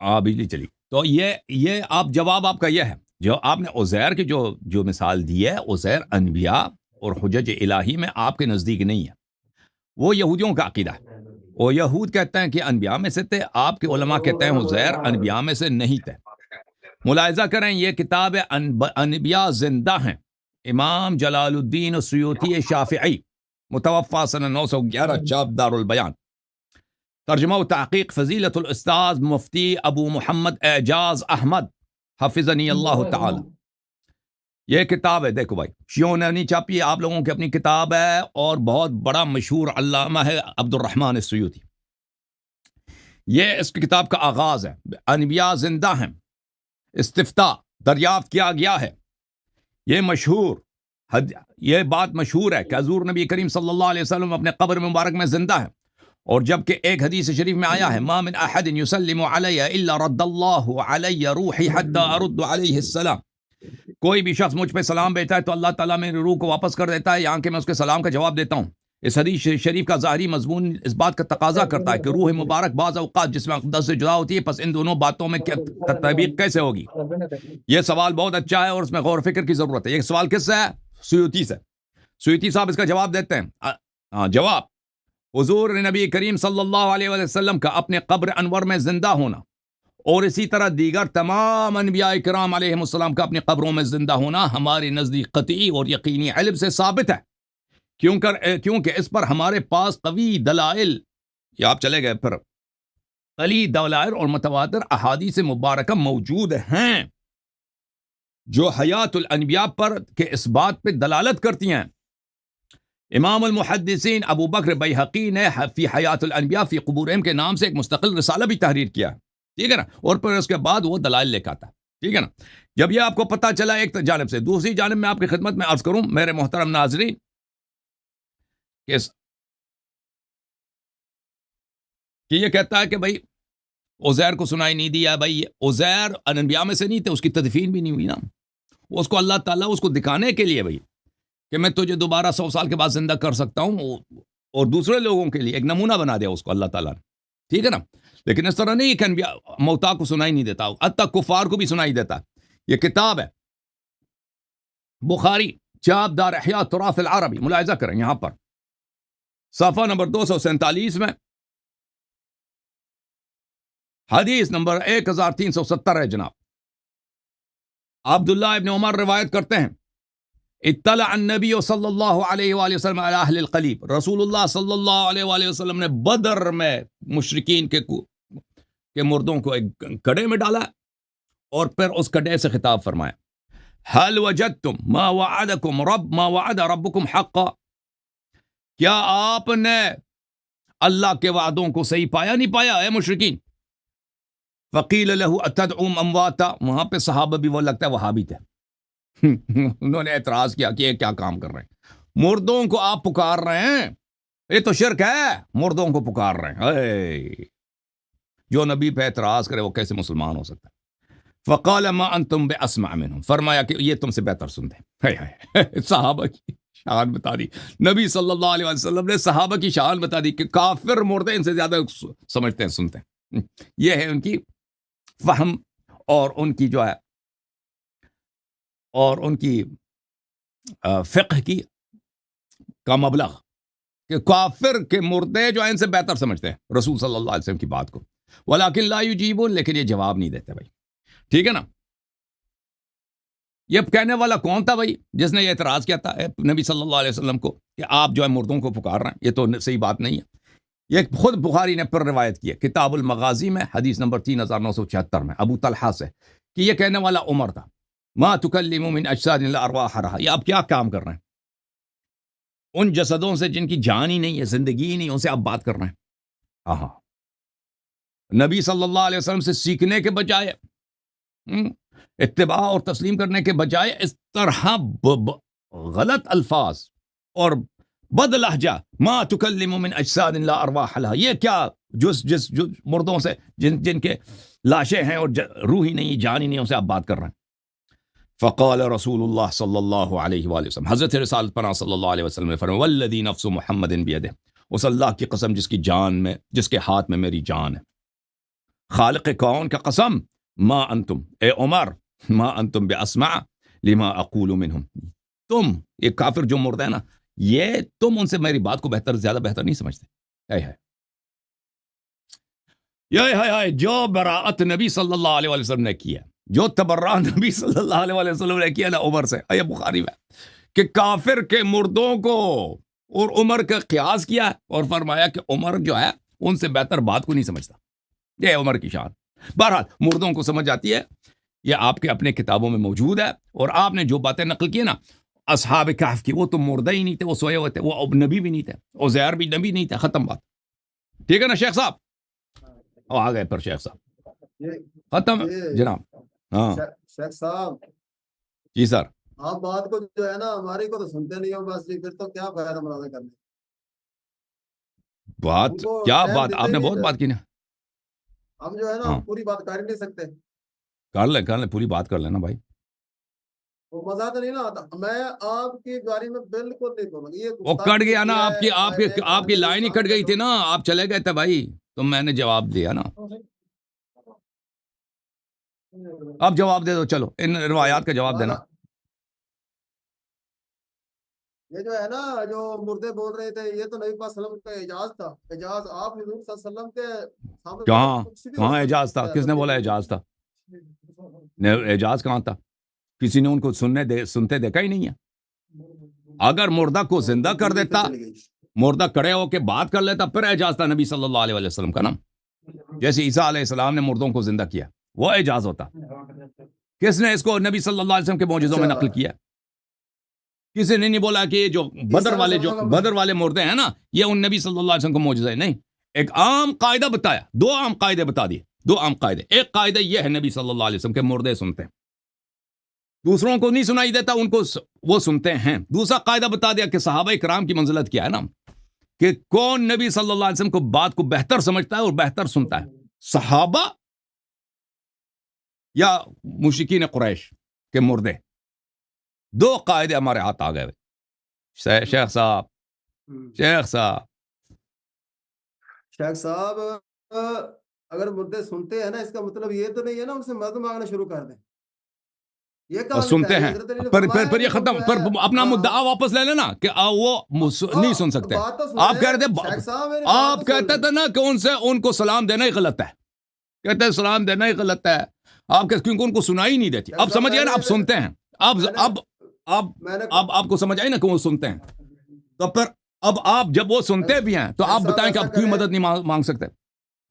ہاں بجلی چلی. تو یہ آپ جواب آپ کا یہ ہے, جو آپ نے عزیر کی جو مثال دی ہے, عزیر انبیاء اور حجج الہی میں آپ کے نزدیک نہیں ہے. وہ یہودیوں کا عقیدہ ہے. وہ یہود کہتے ہیں کہ انبیاء میں سے تھے, آپ کے علماء کہتے ہیں عزیر انبیاء میں سے نہیں تھے. ملاحظہ کریں, یہ کتاب انبیاء زندہ ہیں. امام جلال الدین السیوطی شافعی, متوفا سنہ 911, چاپ دار البیان. ترجمہ و تحقیق فضیلت الاستاذ مفتی ابو محمد اعجاز احمد حفظنی اللہ تعالی. یہ کتاب ہے, دیکھو بھائی, شیعوں نے نہیں چھاپی ہے, آپ لوگوں کی اپنی کتاب ہے, اور بہت بڑا مشہور علامہ ہے عبد الرحمن السیوطی. یہ اس کی کتاب کا آغاز ہے, انبیاء زندہ ہیں, استفتاء دریافت کیا گیا ہے. یہ بات مشہور ہے کہ حضور نبی کریم صلی اللہ علیہ وسلم اپنے قبر مبارک میں زندہ ہے, اور جبکہ ایک حدیث شریف میں آیا ہے, ما من احد یسلم علی الا رد اللہ علی روحی حتی ارد علیہ السلام. کوئی بھی شخص مجھ پہ سلام بھیجتا ہے تو اللہ تعالیٰ میری روح کو واپس کر دیتا ہے, یہاں کہ میں اس کے سلام کا جواب دیتا ہوں. اس حدیث شریف کا ظاہری مضمون اس بات کا تقاضا کرتا ہے کہ روح مبارک بعض اوقات جسم اقدس سے جدا ہوتی ہے, پس ان دونوں باتوں میں تطبیق کیسے ہوگی؟ یہ سوال بہت اچھا ہے اور اس میں غور و فکر کی ضرورت ہے. یہ سوال کس سے ہے؟ سیوطی سے. سیوطی صاحب اس کا جواب دیتے ہیں. جواب, حضور نبی کریم صلی اللہ علیہ وسلم کا اپنے قبر انور میں زندہ ہونا, اور اسی طرح دیگر تمام انبیاء کرام علیہ السلام کا اپنی قبروں میں زندہ ہونا ہمارے نزدیک قطعی اور یقینی علم سے ثابت ہے, کیونکہ اس پر ہمارے پاس قوی دلائل, یا آپ چلے گئے پھر, قوی دلائل اور متواتر احادیث مبارکہ موجود ہیں جو حیات الانبیاء پر کے اس بات پہ دلالت کرتی ہیں. امام المحدثین ابو بکر بیہقی نے فی حیات الانبیاء فی قبورہم کے نام سے ایک مستقل رسالہ بھی تحریر کیا ہے, ٹھیک ہے نا, اور پھر اس کے بعد وہ دلائل لے کے آتا ہے, ٹھیک ہے نا. جب یہ آپ کو پتہ چلا ایک جانب سے, دوسری جانب میں آپ کی خدمت میں عرض کروں میرے محترم ناظرین, کہ یہ کہتا ہے کہ بھائی عزیر کو سنائی نہیں دیا. بھائی عزیر انبیاء میں سے نہیں تھے, اس کی تدفین بھی نہیں ہوئی نا. اس کو اللہ تعالیٰ اس کو دکھانے کے لیے بھائی کہ میں تجھے دوبارہ 100 سال کے بعد زندہ کر سکتا ہوں, اور دوسرے لوگوں کے لیے ایک نمونہ بنا دیا اس کو اللہ تعالیٰ نے, ٹھیک ہے نا. لیکن اس طرح نہیں کہ انبیاء موتا کو سنائی نہیں دیتا, حتیٰ کفار کو بھی سنائی دیتا. یہ کتاب ہے بخاری, چاپ دار احیاء تراث العربی. ملاحظہ کریں یہاں پر صفحہ نمبر 247 میں حدیث نمبر 1370 ہے جناب. عبداللہ ابن عمر روایت کرتے ہیں, اطلع النبی صلی اللہ علیہ وآلہ وسلم علی اہل القلیب. رسول اللہ صلی اللہ علیہ وآلہ وسلم نے بدر میں مشرکین کے مردوں کو ایک کڑے میں ڈالا, اور پھر اس کڑے سے خطاب فرمایا, هل وجدتم ما وعد ربکم حقا. کیا آپ نے اللہ کے وعدوں کو صحیح پایا نہیں پایا اے مشرکین؟ فقیل له اتدعو امواتا. وہاں پہ صحابہ بھی وہ لگتا ہے وہابی تھے, انہوں نے اعتراض کیا کہ یہ کیا کام کر رہے ہیں، مردوں کو آپ پکار رہے ہیں، یہ تو شرک ہے، مردوں کو پکار رہے ہیں۔ اے، جو نبی پہ اعتراض کرے وہ کیسے مسلمان ہو سکتا ہے؟ فقال ما انتم باسمع منهم، فرمایا کہ یہ تم سے بہتر سنتے ہیں۔ ہائے، صحابہ کی شان بتا دی، نبی صلی اللہ علیہ وسلم نے صحابہ کی شان بتا دی کہ کافر مردے ان سے زیادہ سمجھتے ہیں، سنتے ہیں۔ یہ ہے ان کی فہم اور ان کی جو ہے اور ان کی فقہ کی کا مبلغ، کہ کافر کے مردے جو ہیں ان سے بہتر سمجھتے ہیں رسول صلی اللہ علیہ وسلم کی بات کو۔ ولیکن لا یجیبون، لیکن یہ جواب نہیں دیتے بھائی، ٹھیک ہے نا۔ یہ کہنے والا کون تھا بھائی جس نے یہ اعتراض کیا تھا نبی صلی اللہ علیہ وسلم کو کہ آپ جو ہے مردوں کو پکار رہے ہیں؟ یہ تو صحیح بات نہیں ہے۔ یہ خود بخاری نے پر روایت کی ہے کتاب المغازی میں حدیث نمبر 3976 میں ابو طلحہ سے، کہ یہ کہنے والا عمر تھا۔ ما تکلم من اجساد الا ارواحها، یہ آپ کیا کام کر رہے ہیں ان جسدوں سے جن کی جان ہی نہیں ہے، زندگی ہی نہیں، ان سے آپ بات کر رہے ہیں۔ ہاں، نبی صلی اللہ علیہ وسلم سے سیکھنے کے بجائے، اتباع اور تسلیم کرنے کے بجائے اس طرح غلط الفاظ اور بد لہجہ، ما تکلم من اجساد لا ارواح لها، یہ کیا جس مردوں سے جن کے لاشیں ہیں اور روح ہی نہیں، جان ہی نہیں، ان سے آپ بات کر رہے ہیں۔ فقال رسول اللہ صلی اللہ علیہ وآلہ وسلم، حضرت رسالت پناہ صلی اللہ علیہ وسلم نے فرمایا، والذی نفس محمد بیدہ، اس اللہ کی قسم جس کی جان میں، جس کے ہاتھ میں میری جان ہے، خالق کون کا قسم، ما انتم، اے عمر، ما انتم باسمع لما اقول منہم، تم یہ کافر جو مرد ہے نا، یہ تم ان سے میری بات کو زیادہ بہتر نہیں سمجھتے۔ جو براءت نبی صلی اللہ علیہ وسلم نے کیا، جو تبرع نبی صلی اللہ علیہ وسلم نے کیا نا عمر سے، یہ بخاری میں، کہ کافر کے مردوں کو اور عمر کا قیاس کیا اور فرمایا کہ عمر جو ہے ان سے بہتر بات کو نہیں سمجھتا۔ یہ عمر کی شان۔ بہرحال مردوں کو سمجھ آتی ہے، یہ آپ کے اپنے کتابوں میں موجود ہے، اور آپ نے جو باتیں نقل کی نا اصحاب کہف کی، وہ تو مردہ ہی نہیں تھے، وہ سوئے ہوئے تھے، وہ اب نبی بھی نہیں تھے، عزیر بھی نبی نہیں تھے، ختم بات، ٹھیک ہے نا شیخ صاحب؟ آ گئے پر شیخ صاحب، ختم جناب۔ ہاں شیخ صاحب جی سر، آپ بات کو جو ہے نا ہماری کو تو سنتے نہیں ہو، بس جی پھر تو کیا فائدہ مناظر کرنے، بات ہم کو کیا ٹائم بات دیتے آپ نے نہیں بہت تھے، بات کی نا۔ ہم جو ہے نا ہاں پوری بات کر ہی نہیں سکتے، کر لیں پوری بات کر لینا بھائی۔ وہ مزہ تو نہیں نا آتا۔ میں آپ کی بارے میں بالکل نہیں بولوں گا، یہ وہ کٹ گستاخی گیا نا، ہے، آپ کی لائن ہی کٹ گئی تھی نا، آپ چلے گئے تھے بھائی، تو میں نے جواب دیا نا، آپ جواب دے دو، چلو ان روایات کا جواب دینا۔ یہ جو ہے نا جو مردے بول رہے تھے، یہ تو نبی پاک صلی اللہ علیہ وسلم کا اعجاز تھا، اعجاز آپ حضور صلی اللہ علیہ وسلم کے سامنے تو کچھ بھی ہو کہاں اعجاز تھا؟ سکتا ہے، کس نے بولا اعجاز تھا؟ اعجاز کہاں تھا؟ کسی نے ان کو سنتے دیکھا ہی نہیں ہے۔ اگر مردہ کو زندہ کر دیتا، مردہ کڑے ہو کے بات کر لیتا، پھر اعجاز تھا نبی صلی اللہ علیہ وسلم کا نا۔ جیسے عیسیٰ علیہ السلام نے مردوں کو زندہ کیا، وہ اعجاز ہوتا۔ کس نے اس کو نبی صلی اللہ علیہ وسلم کے معجزوں میں نقل کیا؟ کسی نے نہیں بولا کہ یہ جو بدر والے مردے ہیں نا، یہ ان نبی صلی اللہ علیہ وسلم کو معجزہ ہے، نہیں۔ ایک عام قاعدہ بتایا، دو عام قاعدے بتا دیے، دو عام قاعدے۔ ایک قاعدہ یہ ہے نبی صلی اللہ علیہ وسلم کے مردے سنتے ہیں، دوسروں کو نہیں سنائی دیتا، ان کو وہ سنتے ہیں۔ دوسرا قاعدہ بتا دیا کہ صحابہ کرام کی منزلت کیا ہے نا، کہ کون نبی صلی اللہ علیہ وسلم کو بات کو بہتر سمجھتا ہے اور بہتر سنتا ہے، صحابہ یا مشرکین قریش کے مردے۔ دو قاعدے ہمارے ہاتھ آ گئے۔ شیخ صاحب اگر مردے سنتے ہیں نا، اس کا مطلب یہ تو نہیں ہے نا ان سے مدد مانگنا شروع کر دیں، یہ کہاں سنتے ہیں، پھر یہ ختم، پھر اپنا مدعا واپس لے لینا کہ وہ نہیں سن سکتے۔ آپ کہتے تھے نا کہ ان کو سلام دینا ہی غلط ہے، کہتے ہیں سلام دینا ہی غلط ہے، آپ کیونکہ ان کو سنائی نہیں دیتی۔ اب سمجھ گئے نا، اب سنتے ہیں، اب آپ کو سمجھ آئی نا کہ وہ سنتے ہیں، تو پھر اب آپ جب وہ سنتے بھی ہیں تو آپ بتائیں کہ آپ کیوں مدد نہیں مانگ سکتے؟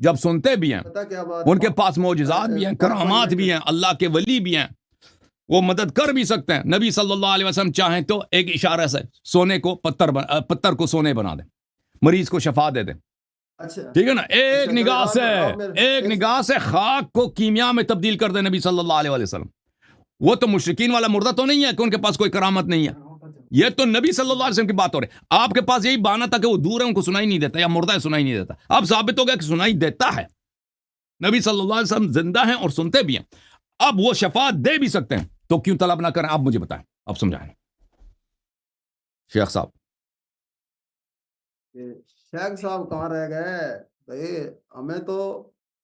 جب سنتے بھی ہیں، ان کے پاس معجزات بھی ہیں، کرامات بھی ہیں، اللہ کے ولی بھی ہیں، وہ مدد کر بھی سکتے ہیں۔ نبی صلی اللہ علیہ وسلم چاہیں تو ایک اشارہ سے سونے کو پتھر کو سونے بنا دیں، مریض کو شفا دے دیں، ٹھیک ہے نا۔ ایک نگاہ سے خاک کو کیمیا میں تبدیل کر دیں نبی صلی اللہ علیہ وسلم۔ وہ تو مشرکین والا مردہ تو نہیں ہے کہ ان کے پاس کوئی کرامت نہیں ہے. یہ تو نبی صلی اللہ علیہ وسلم کی بات ہو رہی ہے. آپ کے پاس یہی بہانہ تھا کہ وہ دور ہے, ان کو سنائی نہیں دیتا, یا مردہ ہے سنائی نہیں دیتا. اب ثابت ہو گیا کہ سنائی دیتا ہے. نبی صلی اللہ علیہ وسلم زندہ ہیں اور سنتے بھی ہیں. اب وہ شفاعت دے بھی سکتے ہیں, تو کیوں طلب نہ کریں؟ آپ مجھے بتائیں, آپ سمجھائیں شیخ صاحب. شیخ صاحب کہاں رہ گئے بھائی؟ ہمیں تو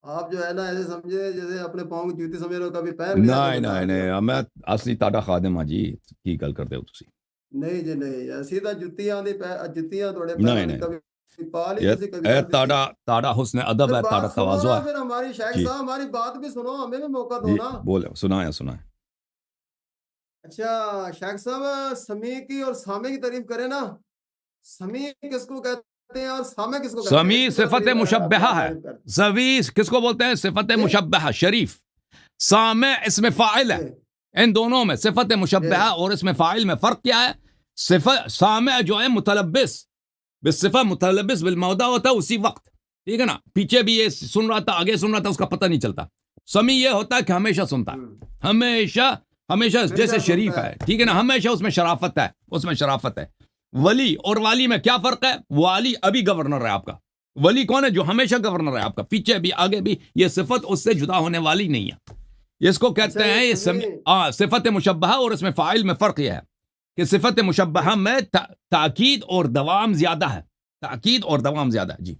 آپ جو ہے نا ایسے سمجھے جیسے اپنے پاؤں کی جوتی سمجھ رہے ہو, کبھی پہن لیا تو بتا دیا. نہیں, میں اصلی تاڑا خادم ہاں جی, کی گل کرتے ہو تسی. نہیں جی نہیں, سیدھا جتیاں دی جتیاں توڑے نہیں پیروں دی, نہیں, کبھی پا لی یہ تسی, کبھی کر دیتی. تاڑا حسن ادب پھر ہے, تاڑا بات سنو تواضع نا, ہے. پھر ہماری شیخ جی صاحب ہماری بات بھی سنو, ہمیں بھی موقع دو جی, نا. بولے, سنائیں. اچھا شیخ صاحب, سمیع کی اور سامع کی تعریف کریں نا. سمیع کس کو کہتے ہیں اور سامع کس کو کہتے ہیں؟ سمیع اس کی صفت مشبہہ ہے. تعریف کریں. سمیع کس کو بولتے ہیں؟ صفت جی مشبہہ شریف. سامع اسم فاعل ہے. جی ان دونوں میں صفت جی مشبہہ اور اسم فاعل میں فرق کیا ہے؟ صفت سامع جو ہے متلبس بالصفہ, متلبس بالموضع ہوتا ہے اسی وقت, ٹھیک ہے نا, پیچھے بھی یہ سن رہا تھا, آگے سن رہا تھا, اس کا پتہ نہیں چلتا. سمیع یہ ہوتا ہے کہ ہمیشہ سنتا ہے, ہمیشہ ہمیشہ جیسے شریف سنتا ہے, ٹھیک ہے نا, ہمیشہ اس میں شرافت ہے, اس میں شرافت ہے. ولی اور والی میں کیا فرق ہے؟ والی ابھی گورنر ہے آپ کا. ولی کون ہے؟ جو ہمیشہ گورنر ہے آپ کا, پیچھے بھی آگے بھی. یہ صفت اس سے جدا ہونے والی نہیں ہے. اس کو کہتے اچھا ہیں یہ یہ سمیع صفت مشبہہ, اور اس میں فاعل میں فرق یہ ہے کہ صفت مشبہہ میں تاکید اور دوام زیادہ ہے. تاکید اور دوام زیادہ ہے. جی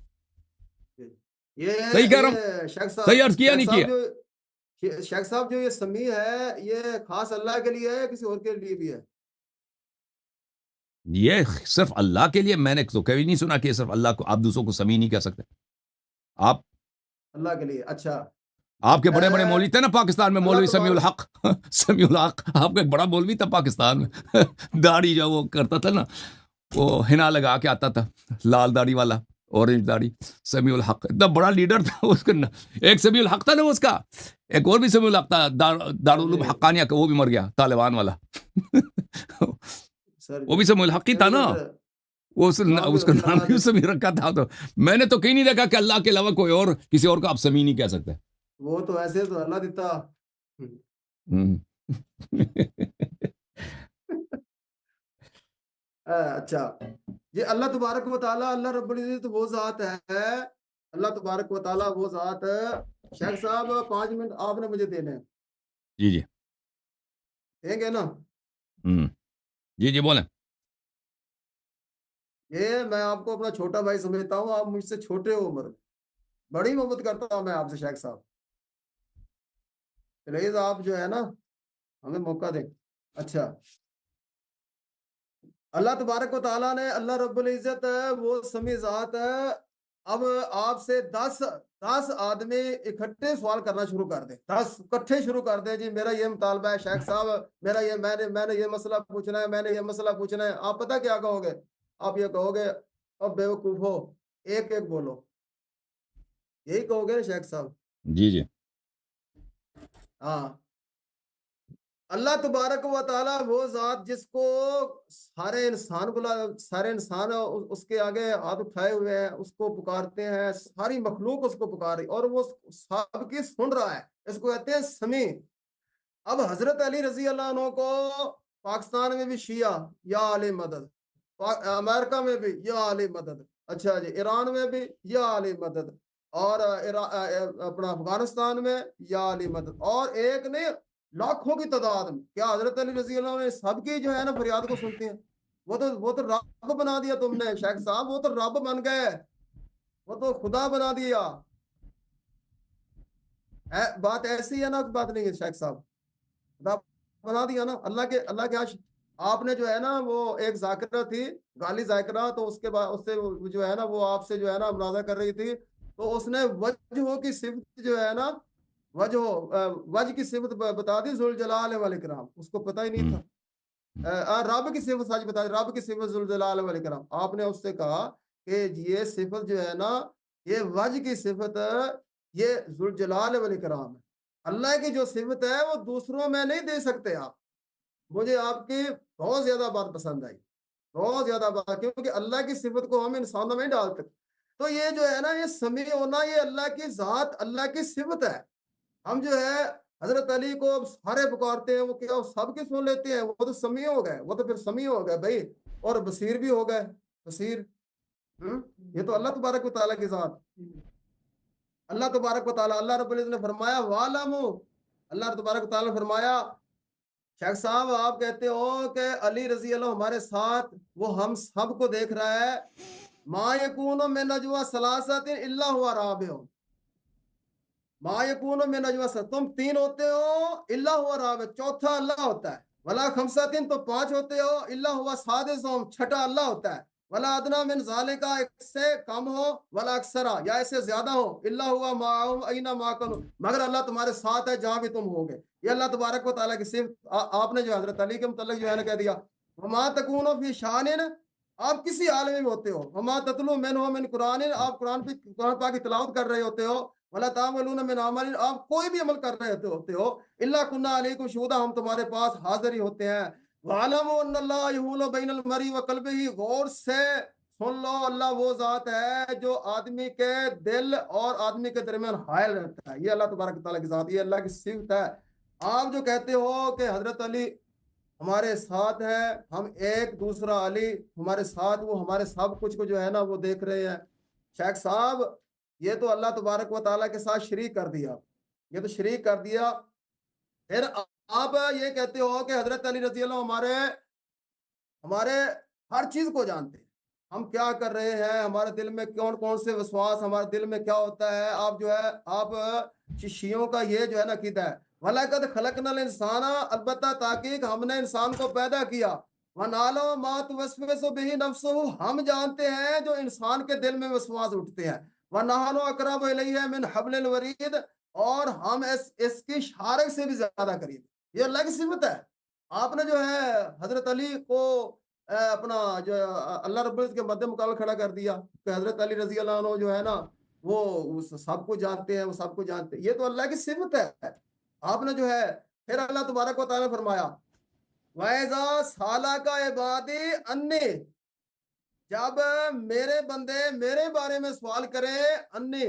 یہ صحیح کہہ رہا ہوں, یہ شیخ صحیح صاحب عرض کیا نہیں کیا؟ شیخ صاحب جو یہ سمیع ہے, یہ خاص اللہ کے لیے ہے یا کسی اور کے لیے بھی ہے؟ یہ صرف اللہ کے لیے. میں نے تو کبھی نہیں سنا کہ صرف اللہ کو, آپ دوسروں کو سمیع نہیں کہہ سکتے. آپ اللہ کے لیے. اچھا آپ کے بڑے بڑے مولوی تھے نا پاکستان میں, اللہ مولوی سمیع تبارک. الحق. سمیع الحق آپ کا ایک بڑا مولوی تھا پاکستان میں, داڑھی جو وہ کرتا تھا نا, وہ ہنا لگا کے آتا تھا, لال داڑھی والا, اورنج داڑھی. سمیع الحق اتنا بڑا لیڈر تھا اس کا. ایک سمیع الحق تھا نا اس کا, ایک اور بھی سمیع الحق تھا, دارالعلوم حقانیہ کا, وہ بھی مر گیا, طالبان والا. سر وہ بھی سمیع الحق ہی تھا نا, وہ نام بھی اس کا رضی نام اللہ بھی نے, سمیع رکھا تھا. تو میں نے تو کہیں نہیں دیکھا کہ اللہ کے علاوہ کوئی اور کسی اور کو آپ سمیع نہیں کہہ سکتے. وہ تو ایسے تو اللہ دیتا. اچھا یہ اللہ تبارک و تعالیٰ, اللہ رب العزت وہ ذات ہے, اللہ تبارک و تعالیٰ وہ ذات ہے. شیخ صاحب 5 منٹ آپ نے مجھے دینے ہیں, جی جی دیں گے نا؟ جی جی بولیں. یہ میں آپ کو اپنا چھوٹا بھائی سمجھتا ہوں, آپ مجھ سے چھوٹے ہو عمر, بڑی محبت کرتا ہوں میں آپ سے شیخ صاحب. پلیز آپ جو ہے نا ہمیں موقع دیں. اچھا اللہ تبارک و تعالیٰ نے, اللہ رب العزت وہ سمیع ذات ہے. اب آپ سے 10 آدمی اکٹھے سوال کرنا شروع کر دیں, 10 اکٹھے شروع کر دیں. جی میرا یہ مطالبہ ہے شیخ صاحب, میرا یہ میں نے یہ مسئلہ پوچھنا ہے, میں نے یہ مسئلہ پوچھنا ہے. آپ پتہ کیا کہو گے؟ آپ یہ کہو گے اب بیوقوف ہو, ایک ایک بولو, یہی کہو گے نا شیخ صاحب؟ جی جی ہاں. اللہ تبارک و تعالیٰ وہ ذات جس کو سارے انسان اس کے آگے ہاتھ اٹھائے ہوئے ہیں, اس کو پکارتے ہیں, ساری مخلوق اس کو پکار رہی, اور وہ سب کی سن رہا ہے. اس کو کہتے ہیں سمیع. اب حضرت علی رضی اللہ عنہ کو پاکستان میں بھی شیعہ یا علی مدد, امریکہ میں بھی یا علی مدد, اچھا جی ایران میں بھی یا علی مدد, اور اپنا افغانستان میں یا علی مدد, اور ایک نہیں لاکھوں کی تعداد میں. کیا حضرت علی رضی اللہ عنہ سب کی جو ہے نا فریاد کو سنتے ہیں؟ وہ تو رب بنا دیا تم نے شیخ صاحب, وہ تو رب بن گئے, وہ تو خدا بنا دیا. بات ایسی ہے نا, بات نہیں ہے شیخ صاحب, خدا بنا دیا نا. اللہ کے آپ نے جو ہے نا, وہ ایک ذاکرہ تھی غالی ذاکرہ, تو اس کے بعد اس سے جو ہے نا وہ آپ سے جو ہے نا مناظرہ کر رہی تھی, تو اس نے وجہ کی صفت جو ہے نا, وجہ کی صفت بتا دی ذوالجلال والاکرام, اس کو پتہ ہی نہیں تھا. رب کی صفت سچ بتا دی, رب کی صفت ذوالجلال والاکرام. آپ نے اس سے کہا کہ یہ صفت جو ہے نا, یہ وجہ کی صفت, یہ ذوالجلال والاکرام ہے. اللہ کی جو صفت ہے وہ دوسروں میں نہیں دے سکتے آپ. مجھے آپ کی بہت زیادہ بات پسند آئی, بہت زیادہ بات, کیونکہ اللہ کی صفت کو ہم انسانوں میں ڈالتے. تو یہ جو ہے نا, یہ سمیع ہونا, یہ اللہ کی ذات, اللہ کی صفت ہے. ہم جو ہے حضرت علی کو سارے پکارتے ہیں، وہ کیا سب کی سن لیتے ہیں؟ وہ تو سمیع ہو گئے، وہ تو پھر سمیع ہو گئے بھائی، اور بصیر بھی ہو گئے، بصیر۔ یہ تو اللہ تبارک و تعالیٰ کی ذات، اللہ تبارک و تعالیٰ، اللہ رب العزت نے فرمایا وَعْلَمُوا، اللہ تبارک و تعالیٰ نے فرمایا شیخ صاحب آپ کہتے ہو کہ علی رضی اللہ ہمارے ساتھ، وہ ہم سب کو دیکھ رہا ہے، ما یکون من نجوی ثلاثۃ الا هو رابعهم، ما یکون من نجوی ثلاثۃ، تم تین ہوتے ہو الا هو رابع، چوتھا اللہ ہوتا ہے، ولا خمسۃ، تو پانچ ہوتے ہو الا هو سادسهم، چھٹا اللہ ہوتا ہے، ولا ادنا من ذالک، ایک سے کم ہو، ولا اکثر، یا اس سے زیادہ ہو، الا هو معهم اینما کنوا، مگر اللہ تمہارے ساتھ ہے جہاں بھی تم ہوگے۔ یہ اللہ تبارک و تعالیٰ کی صرف آپ نے جو حضرت علی کے متعلق جو ہے نا کہہ دیا، وما تکون فی شان، آپ کسی عالم میں ہوتے ہو، وما تتلو منہ من قرآن، آپ قرآن پاک کی تلاوت کر رہے ہوتے ہو، ولا تعملون من عمل، آپ کوئی بھی عمل کر رہے ہوتے ہو، الا کنا علیکم شہودا، ہم تمہارے پاس حاضر ہی ہوتے ہیں، وعلموا ان اللہ یحول بین المرء وقلبہ، غور سے سن لو اللہ وہ ذات ہے جو آدمی کے دل اور آدمی کے درمیان حائل رہتا ہے، یہ اللہ تبارک تعالیٰ کی ذات، یہ اللہ کی صفت ہے۔ آپ جو کہتے ہو کہ حضرت علی ہمارے ساتھ ہے، ہم ایک دوسرا علی ہمارے ساتھ، وہ ہمارے سب کچھ کو جو ہے نا وہ دیکھ رہے ہیں، شیخ صاحب یہ تو اللہ تبارک و تعالیٰ کے ساتھ شریک کر دیا، یہ تو شریک کر دیا۔ پھر آپ یہ کہتے ہو کہ حضرت علی رضی اللہ ہمارے ہر چیز کو جانتے ہیں، ہم کیا کر رہے ہیں، ہمارے دل میں کون کون سے وسواس، ہمارے دل میں کیا ہوتا ہے، آپ جو ہے آپ شیعوں کا یہ جو ہے نا عقیدہ ہے، وَلَقَدْ خَلَقْنَا الْإِنسَانَ، البتہ تحقیق ہم نے انسان کو پیدا کیا، وَنَعْلَمُ مَا تُوَسْوِسُ بِهِ نَفْسُهُ، ہم جانتے ہیں جو انسان کے دل میں وسواس اٹھتے ہیں، وَنَحْنُ أَقْرَبُ إِلَيْهِ مِنْ حَبْلِ الْوَرِيدِ، اور ہم اس کی شارک سے بھی زیادہ قریب، یہ اللہ کی صفت ہے۔ آپ نے جو ہے حضرت علی کو اپنا جو اللہ رب العزت کے مد مقابل کھڑا کر دیا کہ حضرت علی رضی اللہ عنہ جو ہے نا وہ سب کو جانتے ہیں، وہ سب کو جانتے ہیں، یہ تو اللہ کی صفت ہے۔ آپ نے جو ہے پھر اللہ تبارک و تعالیٰ نے فرمایا وَإِذَا سَأَلَكَ عِبَادِي عَنِّي، جب میرے بندے میرے بارے میں سوال کریں، انی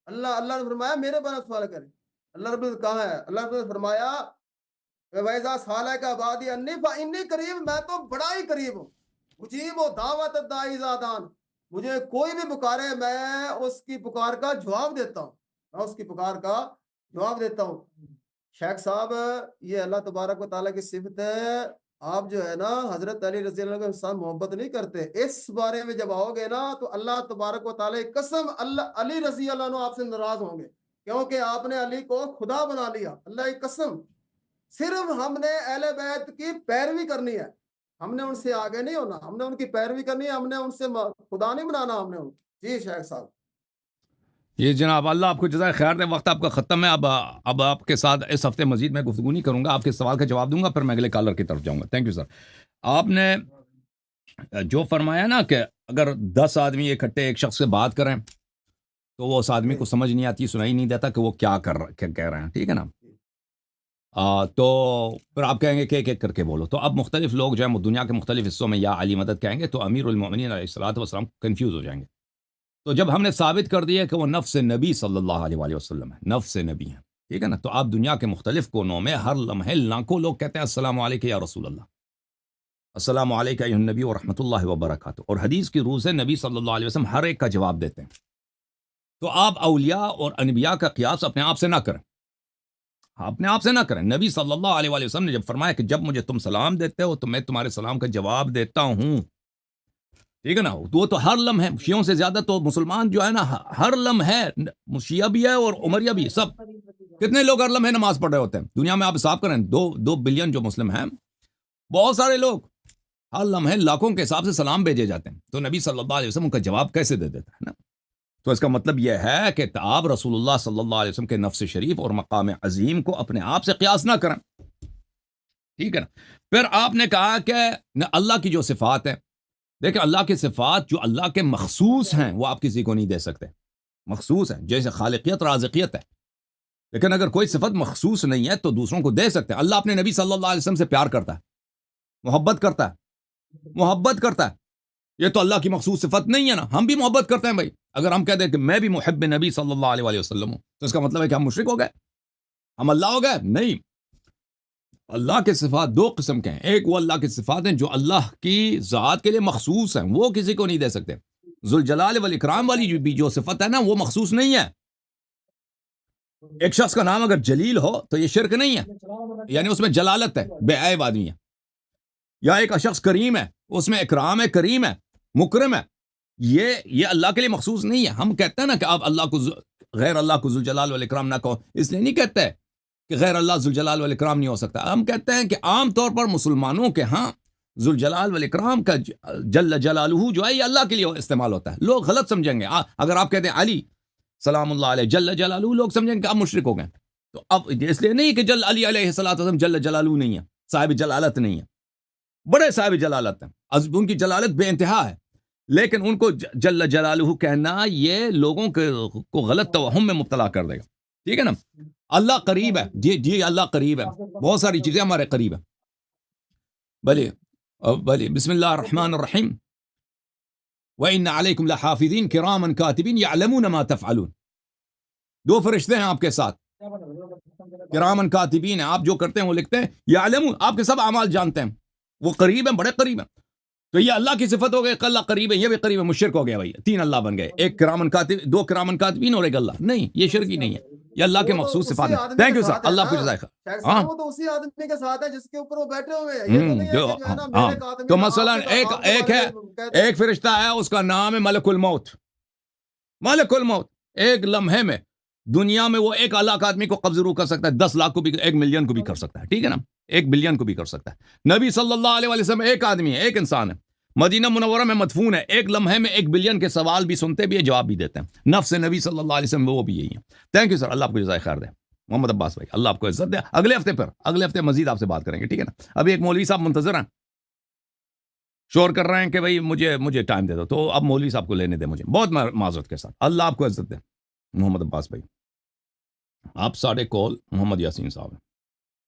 اللہ نے فرمایا میرے بارے میں سوال کریں، اللہ رب العزت کہاں ہے؟ اللہ رب العزت فرمایا وَإِذَا سَأَلَكَ عِبَادِي عَنِّي فَإِنِّي قَرِيبٌ، میں تو بڑا ہی قریب ہوں، مجیب دعوت الداعی اذا دعان، مجھے کوئی بھی پکارے میں اس کی پکار کا جواب دیتا ہوں، میں اس کی پکار کا جواب دیتا ہوں۔ شیخ صاحب یہ اللہ تبارک و تعالیٰ کی صفت ہے، آپ جو ہے نا حضرت علی رضی اللہ عنہ کے ساتھ محبت نہیں کرتے، اس بارے میں جب آؤ گے نا تو اللہ تبارک و تعالیٰ کی قسم اللہ علی رضی اللہ عنہ آپ سے ناراض ہوں گے، کیونکہ آپ نے علی کو خدا بنا لیا، اللہ کی قسم۔ صرف ہم نے اہل بیت کی پیروی کرنی ہے، ہم نے ان سے آگے نہیں ہونا، ہم نے ان کی پیروی کرنی ہے، ہم نے ان سے خدا نہیں بنانا، ہم نے ان جی شیخ صاحب۔ یہ جناب اللہ آپ کو جزائے خیر دے، وقت آپ کا ختم ہے، اب آپ کے ساتھ اس ہفتے مزید میں گفتگو نہیں کروں گا، آپ کے سوال کا جواب دوں گا، پھر میں اگلے کالر کی طرف جاؤں گا۔ Thank you sir. آپ نے جو فرمایا نا کہ اگر 10 آدمی اکٹھے ایک شخص سے بات کریں تو وہ اس آدمی کو سمجھ نہیں آتی، سنائی نہیں دیتا کہ وہ کیا کہہ رہے ہیں، ٹھیک ہے نا؟ تو پھر آپ کہیں گے کہ ایک ایک کر کے بولو، تو اب مختلف لوگ جو ہیں دنیا کے مختلف حصوں میں یا علی مدد کہیں گے تو امیر المومنین علیہ الصلوۃ والسلام کنفیوز ہو جائیں گے۔ تو جب ہم نے ثابت کر دیا کہ وہ نفس نبی صلی اللہ علیہ وآلہ وسلم ہے، نفس نبی ہے، ٹھیک ہے نا، تو آپ دنیا کے مختلف کونوں میں ہر لمحے لاکھوں لوگ کہتے ہیں السلام علیکم یا رسول اللہ، السلام علیکم ایھا النبی ورحمۃ اللہ وبرکاتہ، اور حدیث کی روح سے نبی صلی اللہ علیہ وسلم ہر ایک کا جواب دیتے ہیں۔ تو آپ اولیاء اور انبیاء کا قیاس اپنے آپ سے نہ کریں، اپنے آپ سے نہ کریں۔ نبی صلی اللہ علیہ وآلہ وسلم نے جب فرمایا کہ جب مجھے تم سلام دیتے ہو تو میں تمہارے سلام کا جواب دیتا ہوں، ٹھیک ہے نا، تو وہ تو ہر لمحے، شیعوں سے زیادہ تو مسلمان جو ہے نا ہر لمحے، شیعہ بھی ہے اور عمریہ بھی، سب کتنے لوگ ہر لمحے نماز پڑھ رہے ہوتے ہیں دنیا میں، آپ حساب کریں 2 بلین جو مسلم ہیں، بہت سارے لوگ ہر لمحے لاکھوں کے حساب سے سلام بھیجے جاتے ہیں، تو نبی صلی اللہ علیہ وسلم ان کا جواب کیسے دے دیتا ہے نا؟ تو اس کا مطلب یہ ہے کہ آپ رسول اللہ صلی اللہ علیہ وسلم کے نفس شریف اور مقام عظیم کو اپنے آپ سے قیاس نہ کریں، ٹھیک ہے نا؟ پھر آپ نے کہا کہ اللہ کی جو صفات ہیں، دیکھیں اللہ کی صفات جو اللہ کے مخصوص ہیں وہ آپ کسی کو نہیں دے سکتے، مخصوص ہیں، جیسے خالقیت رازقیت ہے، لیکن اگر کوئی صفت مخصوص نہیں ہے تو دوسروں کو دے سکتے ہیں۔ اللہ اپنے نبی صلی اللہ علیہ وسلم سے پیار کرتا ہے، محبت کرتا ہے، یہ تو اللہ کی مخصوص صفت نہیں ہے نا؟ ہم بھی محبت کرتے ہیں بھائی، اگر ہم کہہ دیں کہ میں بھی محب نبی صلی اللہ علیہ وسلم ہوں تو اس کا مطلب ہے کہ ہم مشرک ہو گئے، ہم اللہ ہو گئے؟ نہیں، اللہ کے صفات دو قسم کے ہیں. ایک وہ اللہ کے صفات ہیں جو اللہ کی ذات کے لیے مخصوص ہیں، وہ کسی کو نہیں دے سکتے. ذوالجلال والاکرام والی بھی جو صفت ہے نا وہ مخصوص نہیں ہے. ایک شخص کا نام اگر جلیل ہو تو یہ شرک نہیں ہے، یعنی اس میں جلالت ہے، بے عیب آدمی ہے. یا ایک شخص کریم ہے، اس میں اکرام ہے، کریم ہے، مکرم ہے. یہ اللہ کے لیے مخصوص نہیں ہے. ہم کہتے ہیں نا کہ آپ اللہ کو غیر اللہ کو ذوالجلال والاکرام نہ کہو، اس لیے نہیں کہتے کہ غیر اللہ ذوالجلال والاکرام نہیں ہو سکتا. ہم کہتے ہیں کہ عام طور پر مسلمانوں کے ہاں ذوالجلال والاکرام کا جل جلالہ جو ہے یہ اللہ کے لیے استعمال ہوتا ہے. لوگ غلط سمجھیں گے. اگر آپ کہتے ہیں علی سلام اللہ علیہ جل جلالہ، لوگ سمجھیں گے کہ آپ مشرک ہو گئے. تو اب اس لیے نہیں کہ علی علیہ السلام جل جلالہ نہیں ہے، صاحب جلالت نہیں ہے. بڑے صاحب جلالت ہیں، ان کی جلالت بے انتہا ہے، لیکن ان کو جل جلالہ کہنا یہ لوگوں کو غلط توہم میں مبتلا کر دے گا. ٹھیک ہے نا. اللہ قریب ہے، جی اللہ قریب ہے، بہت ساری چیزیں ہمارے قریب ہیں. بھلے بسم اللہ الرحمن الرحیم. وَإِنَّ عَلَيْكُمْ لَحَافِظِينَ كِرَامًا كَاتِبِينَ يَعْلَمُونَ مَا تَفْعَلُونَ. دو فرشتے ہیں آپ کے ساتھ، کرامن کاتبین ہیں، آپ جو کرتے ہیں وہ لکھتے ہیں. یعلمون، آپ کے سب اعمال جانتے ہیں. وہ قریب ہیں، بڑے قریب ہیں. تو یہ اللہ کی صفت ہو گئی کہ اللہ قریب ہے، یہ بھی قریب ہے. مشرک ہو گیا بھائی، تین اللہ بن گئے، ایک کرامن کاتب، دو کرامن کاتبین اور ایک اللہ. نہیں، یہ شرک ہی نہیں ہے، یہ اللہ کے مخصوص صفات ہیں. تھینک یو سر، اللہ آپ کو جزائے خیر. ہاں وہ تو اسی آدمی کے ساتھ ہے جس کے اوپر وہ بیٹھے ہوئے ہیں. یہ تو نہیں ہے کہ جو ہے نا میرے ایک آدمی تو مثلا ایک فرشتہ ہے، اس کا نام ہے ملک الموت. ملک الموت ایک لمحے میں دنیا میں وہ ایک لاکھ آدمی کو قبض روح کر سکتا ہے، 10 لاکھ کو بھی، 1 ملین کو بھی کر سکتا ہے. ٹھیک ہے نا، 1 بلین کو بھی کر سکتا ہے. نبی صلی اللہ علیہ وسلم ایک آدمی ہے، ایک انسان ہے، مدینہ منورہ میں مدفون ہے. ایک لمحے میں 1 بلین کے سوال بھی سنتے بھی ہے، جواب بھی دیتے ہیں. نفس نبی صلی اللہ علیہ وسلم وہ بھی یہی ہے. تھینک یو سر، اللہ آپ کو جزائے خیر دے. محمد عباس بھائی، اللہ آپ کو عزت دے. اگلے ہفتے مزید آپ سے بات کریں گے. ٹھیک ہے نا. ابھی ایک مولوی صاحب منتظر ہیں، شور کر رہے ہیں کہ بھائی مجھے ٹائم دے دو. تو اب مولوی صاحب کو لینے دیں مجھے، بہت معذرت کے ساتھ. اللہ آپ کو عزت دے. محمد عباس بھائی، آپ 12:30 محمد یاسین صاحب ہیں.